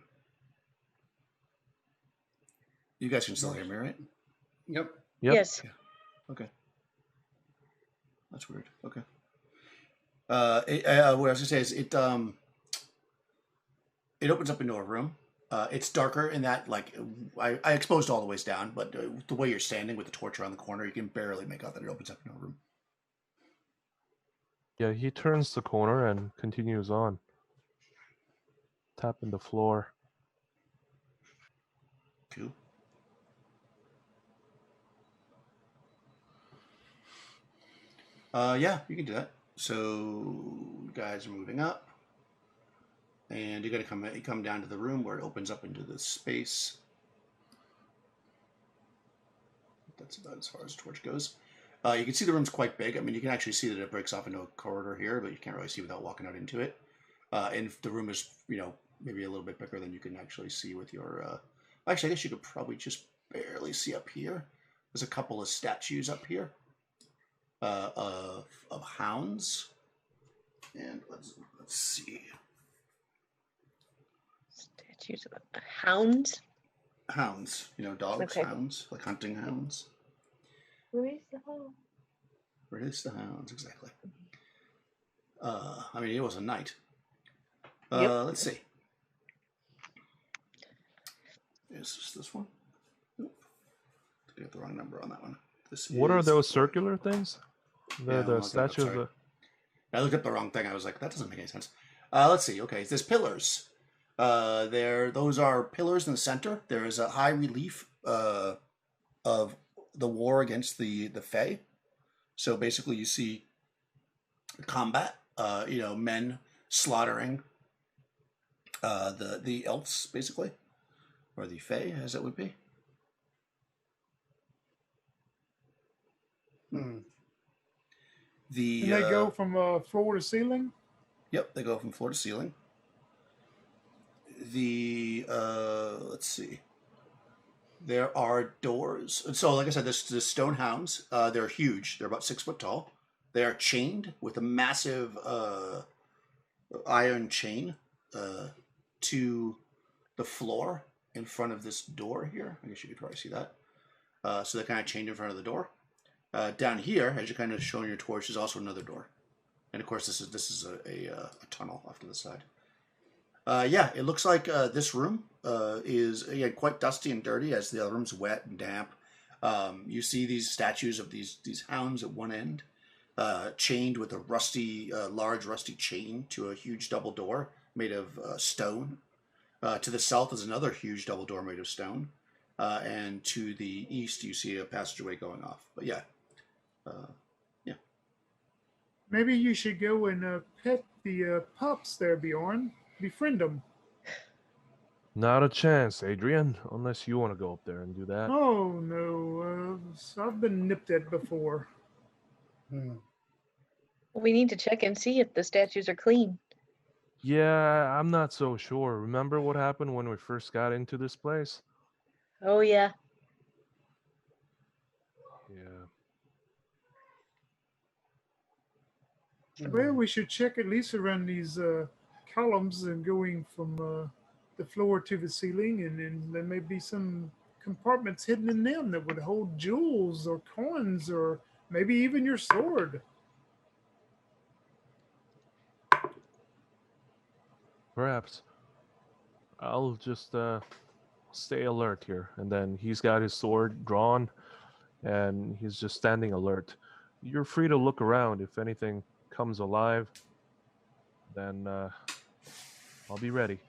You guys can still hear me, right? Yep. Yes. Yeah. Okay. That's weird. Okay. What I was gonna say is it opens up into a room. It's darker in that, like, I exposed all the ways down, but the way you're standing with the torch around the corner, you can barely make out that it opens up into a room. Yeah, he turns the corner and continues on, tapping the floor. Cool. Yeah, you can do that. So you guys are moving up, and you're gonna come down to the room where it opens up into this space. That's about as far as the torch goes. You can see the room's quite big. I mean, you can actually see that it breaks off into a corridor here, but you can't really see without walking out into it. And the room is, maybe a little bit bigger than you can actually see with your. Actually, I guess you could probably just barely see up here. There's a couple of statues up here of hounds, and let's see. Statues of hounds. Hounds, dogs, Okay. hounds, like hunting hounds. Where's the hound? Where is the hounds exactly? I mean, it was a night. Yep. Let's see. Is this one? Nope. I got the wrong number on that one. What are those circular things? Yeah, The I'm statue of sorry. the... I looked up the wrong thing. I was like, that doesn't make any sense. Let's see. Okay, there's pillars. Those are pillars in the center. There is a high relief of the war against the Fae. So basically, you see combat. Men slaughtering The elves, basically, or the fae, as it would be. Hmm. The And they go from floor to ceiling. Yep, they go from floor to ceiling. Let's see. There are doors. So, like I said, there's the stone hounds. They're huge. They're about 6 foot tall. They are chained with a massive iron chain to the floor in front of this door here. I guess you could probably see that. So they're kind of chained in front of the door. Down here, as you're kind of showing your torch, is also another door. And of course, this is a tunnel off to the side. Yeah, it looks like this room is again quite dusty and dirty, as the other room's wet and damp. You see these statues of these hounds at one end, chained with a large rusty chain to a huge double door made of stone. To the south is another huge double door made of stone, and to the east you see a passageway going off. But yeah. Maybe you should go and pet the pups there, Bjorn. Befriend them. Not a chance, Adrian, unless you want to go up there and do that. Oh no, I've been nipped at before. Hmm. We need to check and see if the statues are clean. Yeah, I'm not so sure. Remember what happened when we first got into this place? Oh yeah. Yeah. Well, we should check at least around these columns and going from the floor to the ceiling, and then there may be some compartments hidden in them that would hold jewels or coins or maybe even your sword. Perhaps. I'll just stay alert here. And then he's got his sword drawn and he's just standing alert. You're free to look around. If anything comes alive, then I'll be ready.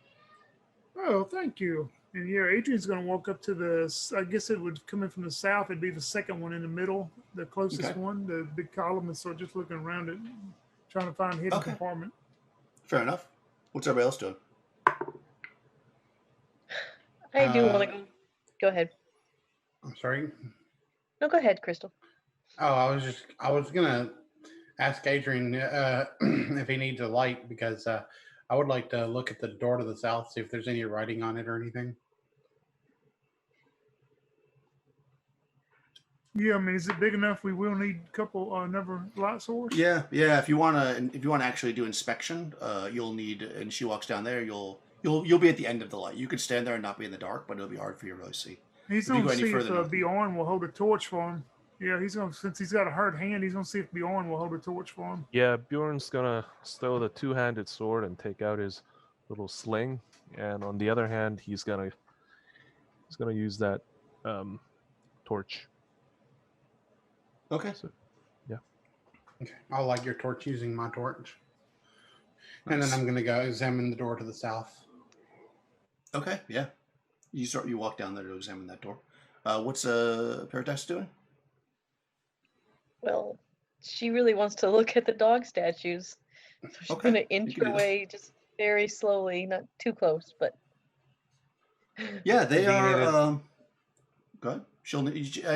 Oh, thank you. And yeah, Adrian's going to walk up to I guess it would come in from the south. It'd be the second one in the middle, the closest Okay. one, the big column, and start just looking around it, trying to find a hidden Okay. compartment. Fair enough. What's everybody else doing? I do want to go. Go ahead. I'm sorry. No, go ahead, Crystal. Oh, I was gonna ask Adrian if he needs a light because I would like to look at the door to the south, see if there's any writing on it or anything. Yeah, I mean, is it big enough? We will need a couple another light source. Yeah. If you wanna actually do inspection, you'll need. And she walks down there. You'll be at the end of the light. You could stand there and not be in the dark, but it'll be hard for you to really see. He's If you going go to any see if further north- Bjorn will hold a torch for him. Yeah, since he's got a hurt hand, he's going to see if Bjorn will hold a torch for him. Yeah, Bjorn's gonna stow the two-handed sword and take out his little sling, and on the other hand, he's gonna use that torch. Okay. So, yeah. Okay, I'll light your torch using my torch, and then Nice. I'm gonna go examine the door to the south. Okay. Yeah. You walk down there to examine that door. What's Paradise doing? Well, she really wants to look at the dog statues. So she's Okay, going to you inch can do her that. way just very slowly, not too close, but. Yeah, they Do you are. need a- Go ahead.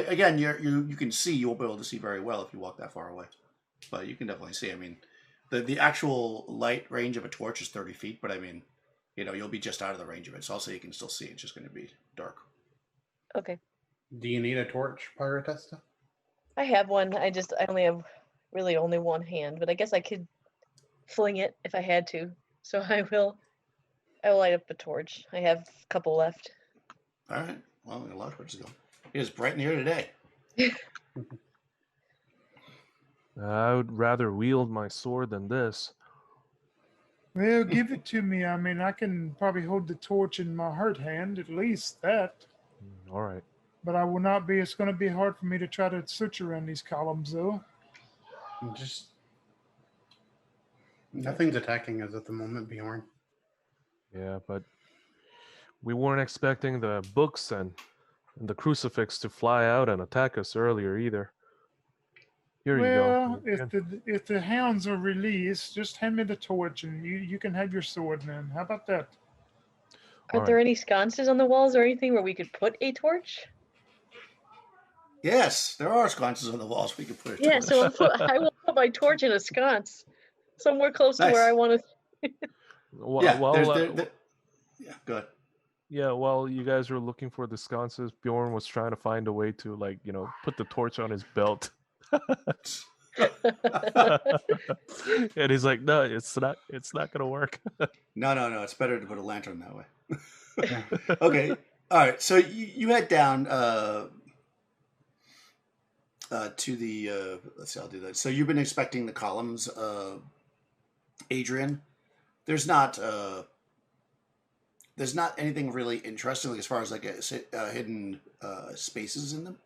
Again. You can see. You won't be able to see very well if you walk that far away, but you can definitely see. I mean, the actual light range of a torch is 30 feet, but I mean, you'll be just out of the range of it. So also you can still see. It's just going to be dark. Okay. Do you need a torch, Pyretesta? I have one. I only have really only one hand, but I guess I could fling it if I had to. So I will light up a torch. I have a couple left. All right. Well, a lot of torches going. It is bright in here today. I would rather wield my sword than this. Well, give it to me. I mean, I can probably hold the torch in my hurt hand, at least that. All right. But I will not be. It's going to be hard for me to try to search around these columns, though. Just nothing's attacking us at the moment, Bjorn. Yeah, but we weren't expecting the books and the crucifix to fly out and attack us earlier either. Here you Well, go. if the hounds are released, just hand me the torch and you can have your sword then. How about that? Are there any sconces on the walls or anything where we could put a torch? Yes, there are sconces on the walls we could put a Yeah, torch. so I will put my torch in a sconce somewhere close to where Nice. I want to. Yeah, Well, yeah, go ahead. yeah, while you guys were looking for the sconces, Bjorn was trying to find a way to, like, put the torch on his belt. And he's like, no, it's not gonna work. No, it's better to put a lantern that way. Yeah. Okay, all right. So you head down to the. Let's see, I'll do that. So you've been inspecting the columns, Adrian. There's not anything really interesting, like, as far as like hidden spaces in them.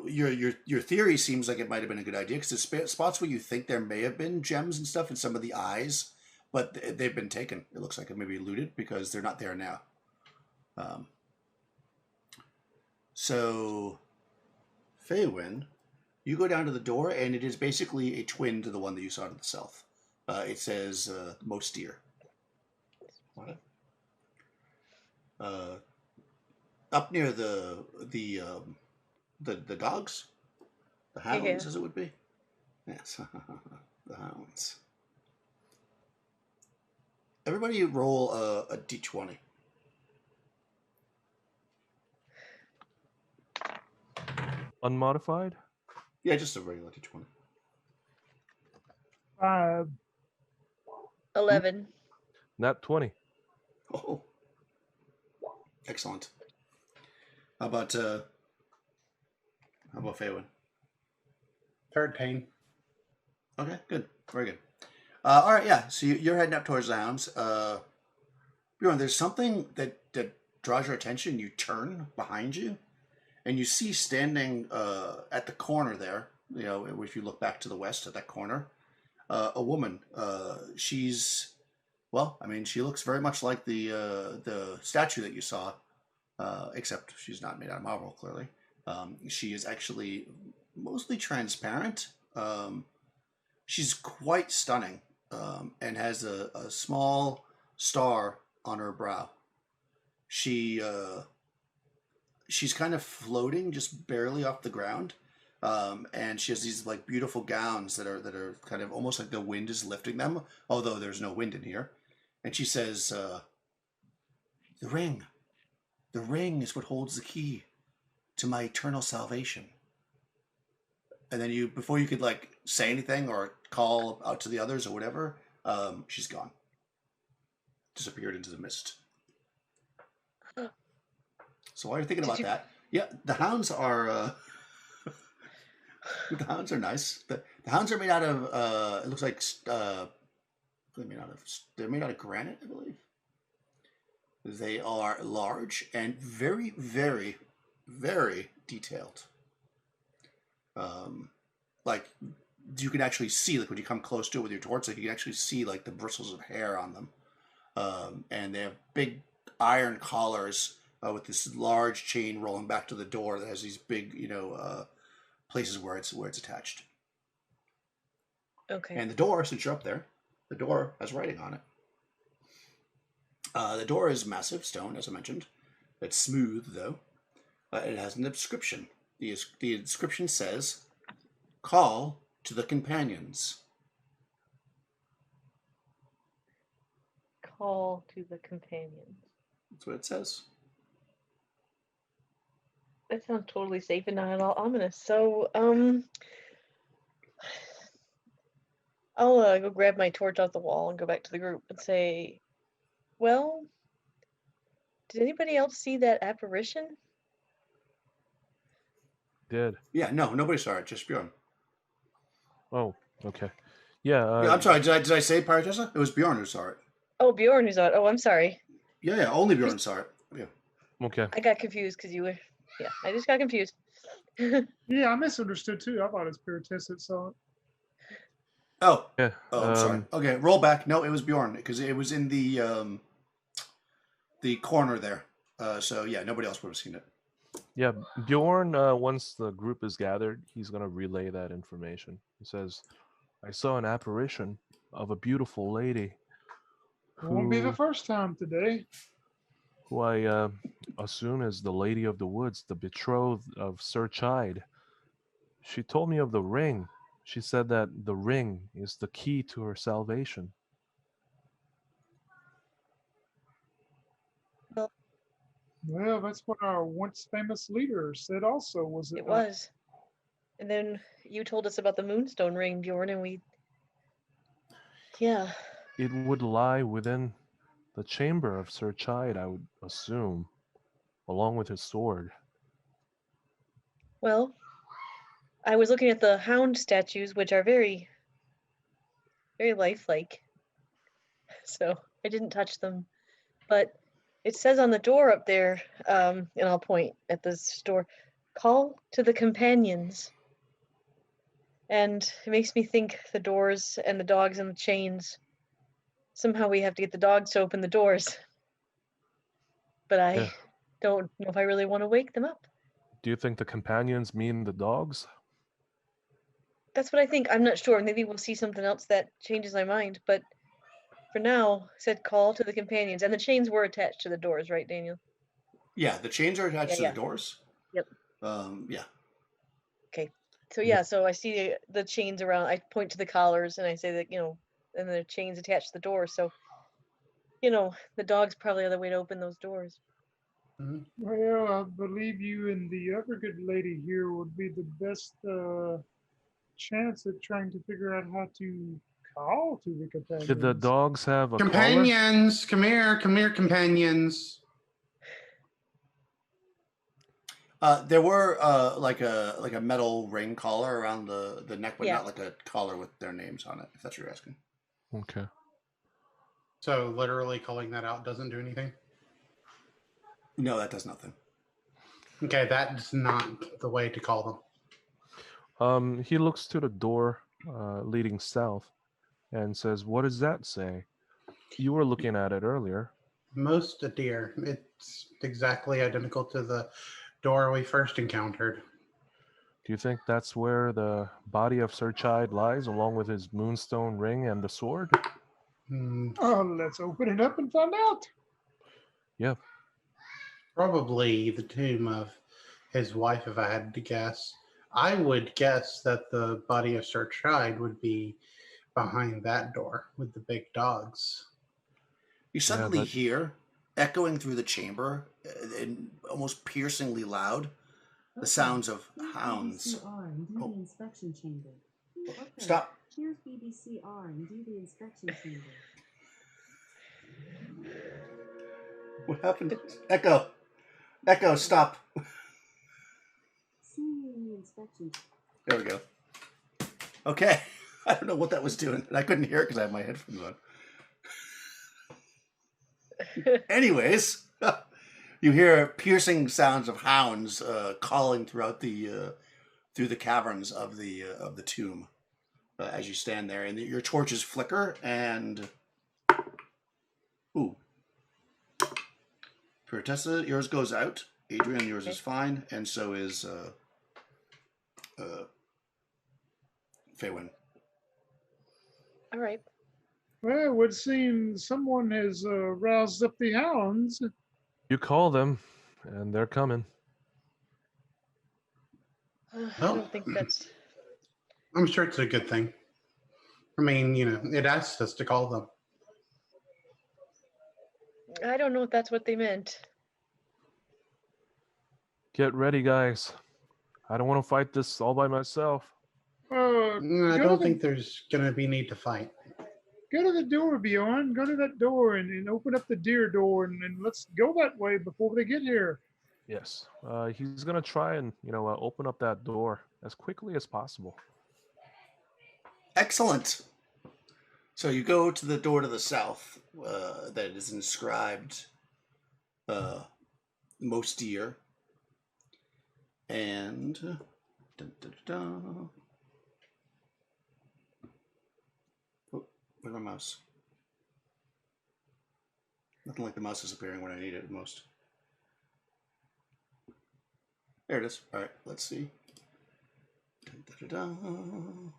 Your theory seems like it might have been a good idea, because there's spots where you think there may have been gems and stuff in some of the eyes, but they've been taken. It looks like it may be looted because they're not there now. So, Faywin, you go down to the door, and it is basically a twin to the one that you saw to the south. It says most dear. What? Up near the dogs, the hounds, as it would be. Yes, the hounds. Everybody roll a d20. Unmodified? Yeah, just a regular d20. 5. 11. Not 20. Oh, excellent. How about Faywin? 13. Okay, good, very good. All right, yeah. So you're heading up towards the hounds. Bjorn, there's something that draws your attention. You turn behind you, and you see standing at the corner there. If you look back to the west at that corner, a woman. She's, well, I mean, she looks very much like the statue that you saw, except she's not made out of marble. Clearly, she is actually mostly transparent. She's quite stunning, and has a small star on her brow. She's kind of floating just barely off the ground, and she has these like beautiful gowns that are kind of almost like the wind is lifting them, although there's no wind in here. And she says, the ring is what holds the key to my eternal salvation. And then before you could like say anything or call out to the others or whatever, she's gone. Disappeared into the mist. So while you're thinking about that, yeah, the hounds are the hounds are nice. The hounds are made out of it looks like they're made out of granite, I believe. They are large and very, very, very detailed. Like you can actually see, like when you come close to it with your torch, like you can actually see like the bristles of hair on them. And they have big iron collars with this large chain rolling back to the door that has these big, places where it's attached. Okay. And the door, since you're up there, the door has writing on it. The door is massive stone, as I mentioned. It's smooth, though. It has an inscription. The inscription says, "Call to the companions." Call to the companions. That's what it says. That sounds totally safe and not at all ominous. So, I'll go grab my torch off the wall and go back to the group and say, well, did anybody else see that apparition? Did. Yeah, no, nobody saw it, just Bjorn. Oh, okay. Yeah. I'm sorry, did I say Paratessa? It was Bjorn who saw it. Oh, Bjorn who saw it. Oh, I'm sorry. Yeah, only Bjorn saw it. Yeah. Okay. I got confused because you were... Yeah, I just got confused. Yeah, I misunderstood too. I thought it was Paratessa that saw it. Oh. Yeah. Oh, I'm sorry. Okay, roll back. No, it was Bjorn, because it was in the corner there. So yeah, nobody else would have seen it. Yeah, Bjorn, once the group is gathered, he's going to relay that information. He says, I saw an apparition of a beautiful lady. It won't be the who first time today. who I assume is the Lady of the Woods, the betrothed of Sir Chide. She told me of the ring. She said that the ring is the key to her salvation. Well, Well, that's what our once famous leader said also, was it it not? was. And then you told us about the Moonstone ring, Bjorn, and yeah. It would lie within the chamber of Sir Chide, I would assume, along with his sword. Well, I was looking at the hound statues, which are very, very lifelike. So I didn't touch them. But it says on the door up there, and I'll point at this door, call to the companions. And it makes me think the doors and the dogs and the chains. Somehow we have to get the dogs to open the doors. But I Yeah. don't know if I really want to wake them up. Do you think the companions mean the dogs? That's what I think. I'm not sure. Maybe we'll see something else that changes my mind. But for now, it said call to the companions. And the chains were attached to the doors, right, Daniel? Yeah, the chains are attached to Yeah. the doors. Yep. Yeah. Okay. So yeah, so I see the chains around. I point to the collars and I say that, and the chains attached to the door. So, the dogs probably are the way to open those doors. Mhm. Well, I believe you and the other good lady here would be the best chance at trying to figure out how to call to the companions. Did the dogs have a collar? Companions, come here, companions. There were like a metal ring collar around the neck, but Yeah. not like a collar with their names on it. If that's what you're asking. Okay. So literally calling that out doesn't do anything. No, that does nothing. Okay, that's not the way to call them. He looks to the door leading south and says, "What does that say? You were looking at it earlier." Most deer. It's exactly identical to the door we first encountered. Do you think that's where the body of Sir Chide lies, along with his moonstone ring and the sword? Hmm, Oh, let's open it up and find out. Yeah. probably the tomb of his wife, if I had to guess. I would guess that the body of Sir Chide would be behind that door with the big dogs. You suddenly but- hear, echoing through the chamber, and almost piercingly loud, the sounds of hounds. BBCR and do Oh. the inspection chamber. Okay. Stop. Here's BBCR and do the inspection chamber. What happened? Echo. Echo, stop. See you in the inspection. There we go. Okay. I don't know what that was doing. And I couldn't hear it because I have my headphones on. Anyways, you hear piercing sounds of hounds calling throughout through the caverns of the tomb as you stand there, and your torches flicker. And ooh, Tessa, yours goes out. Adrian, yours is fine, and so is Faywin. All right. Well, it would seem someone has roused up the hounds. You call them, and they're coming. I Well, don't think that's. I'm sure it's a good thing. I mean, it asked us to call them. I don't know if that's what they meant. Get ready, guys. I don't want to fight this all by myself. I Go don't to think there's going to be need to fight. Go to the door, Bjorn. Go to that door and open up the deer door, and let's go that way before they get here. Yes. He's gonna try and open up that door as quickly as possible. Excellent. So you go to the door to the south that is inscribed most dear. And dun, dun, dun. Oh, where's my mouse? Nothing like the mouse is appearing when I need it most. There it is. All right, let's see. Dun, dun, dun, dun.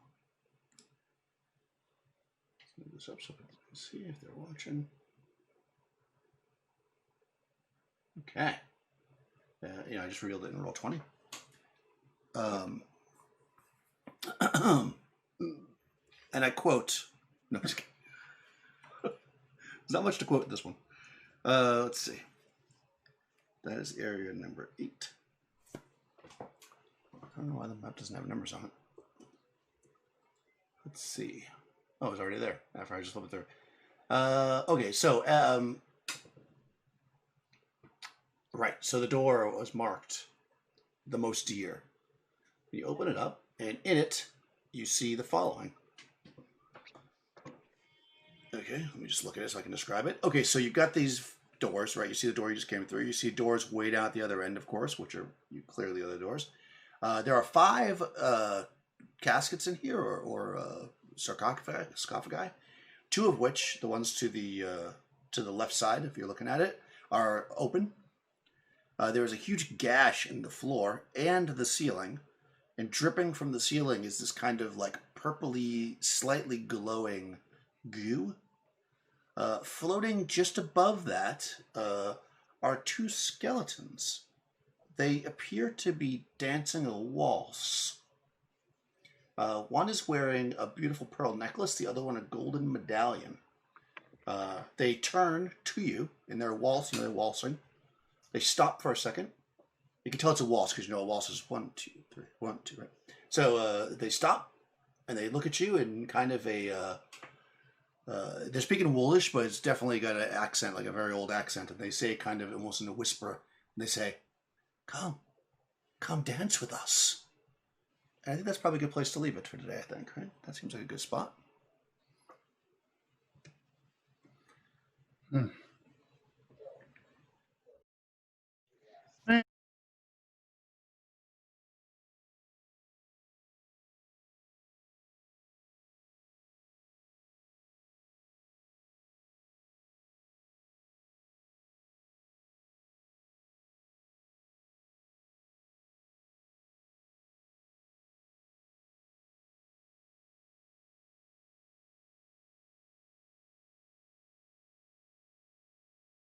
Let's move this up so we can see if they're watching. Okay. I just revealed it in roll 20. And I quote. No, I'm just kidding. There's not much to quote in this one. Let's see. That is area number 8. I don't know why the map doesn't have numbers on it. Let's see. Oh, it's already there after I just flipped it through. Okay, so right. So the door was marked the most dear. You open it up, and in it, you see the following. Okay, let me just look at it so I can describe it. Okay, so you've got these doors, right? You see the door you just came through. You see doors way down at the other end, of course, which are clearly the other doors. There are 5 caskets in here, or sarcophagi. 2 of which, the ones to the left side, if you're looking at it, are open. There is a huge gash in the floor and the ceiling, and dripping from the ceiling is this kind of like purpley, slightly glowing goo. Floating just above that are 2 skeletons. They appear to be dancing a waltz. One is wearing a beautiful pearl necklace, the other one a golden medallion. They turn to you in their waltz, they're waltzing. They stop for a second. You can tell it's a waltz because a waltz is 1, 2, 3, 1, 2, right? So they stop and they look at you in kind of a. They're speaking Woolish, but it's definitely got an accent, like a very old accent. And they say kind of almost in a whisper. And they say, come dance with us. And I think that's probably a good place to leave it for today, I think, right? That seems like a good spot.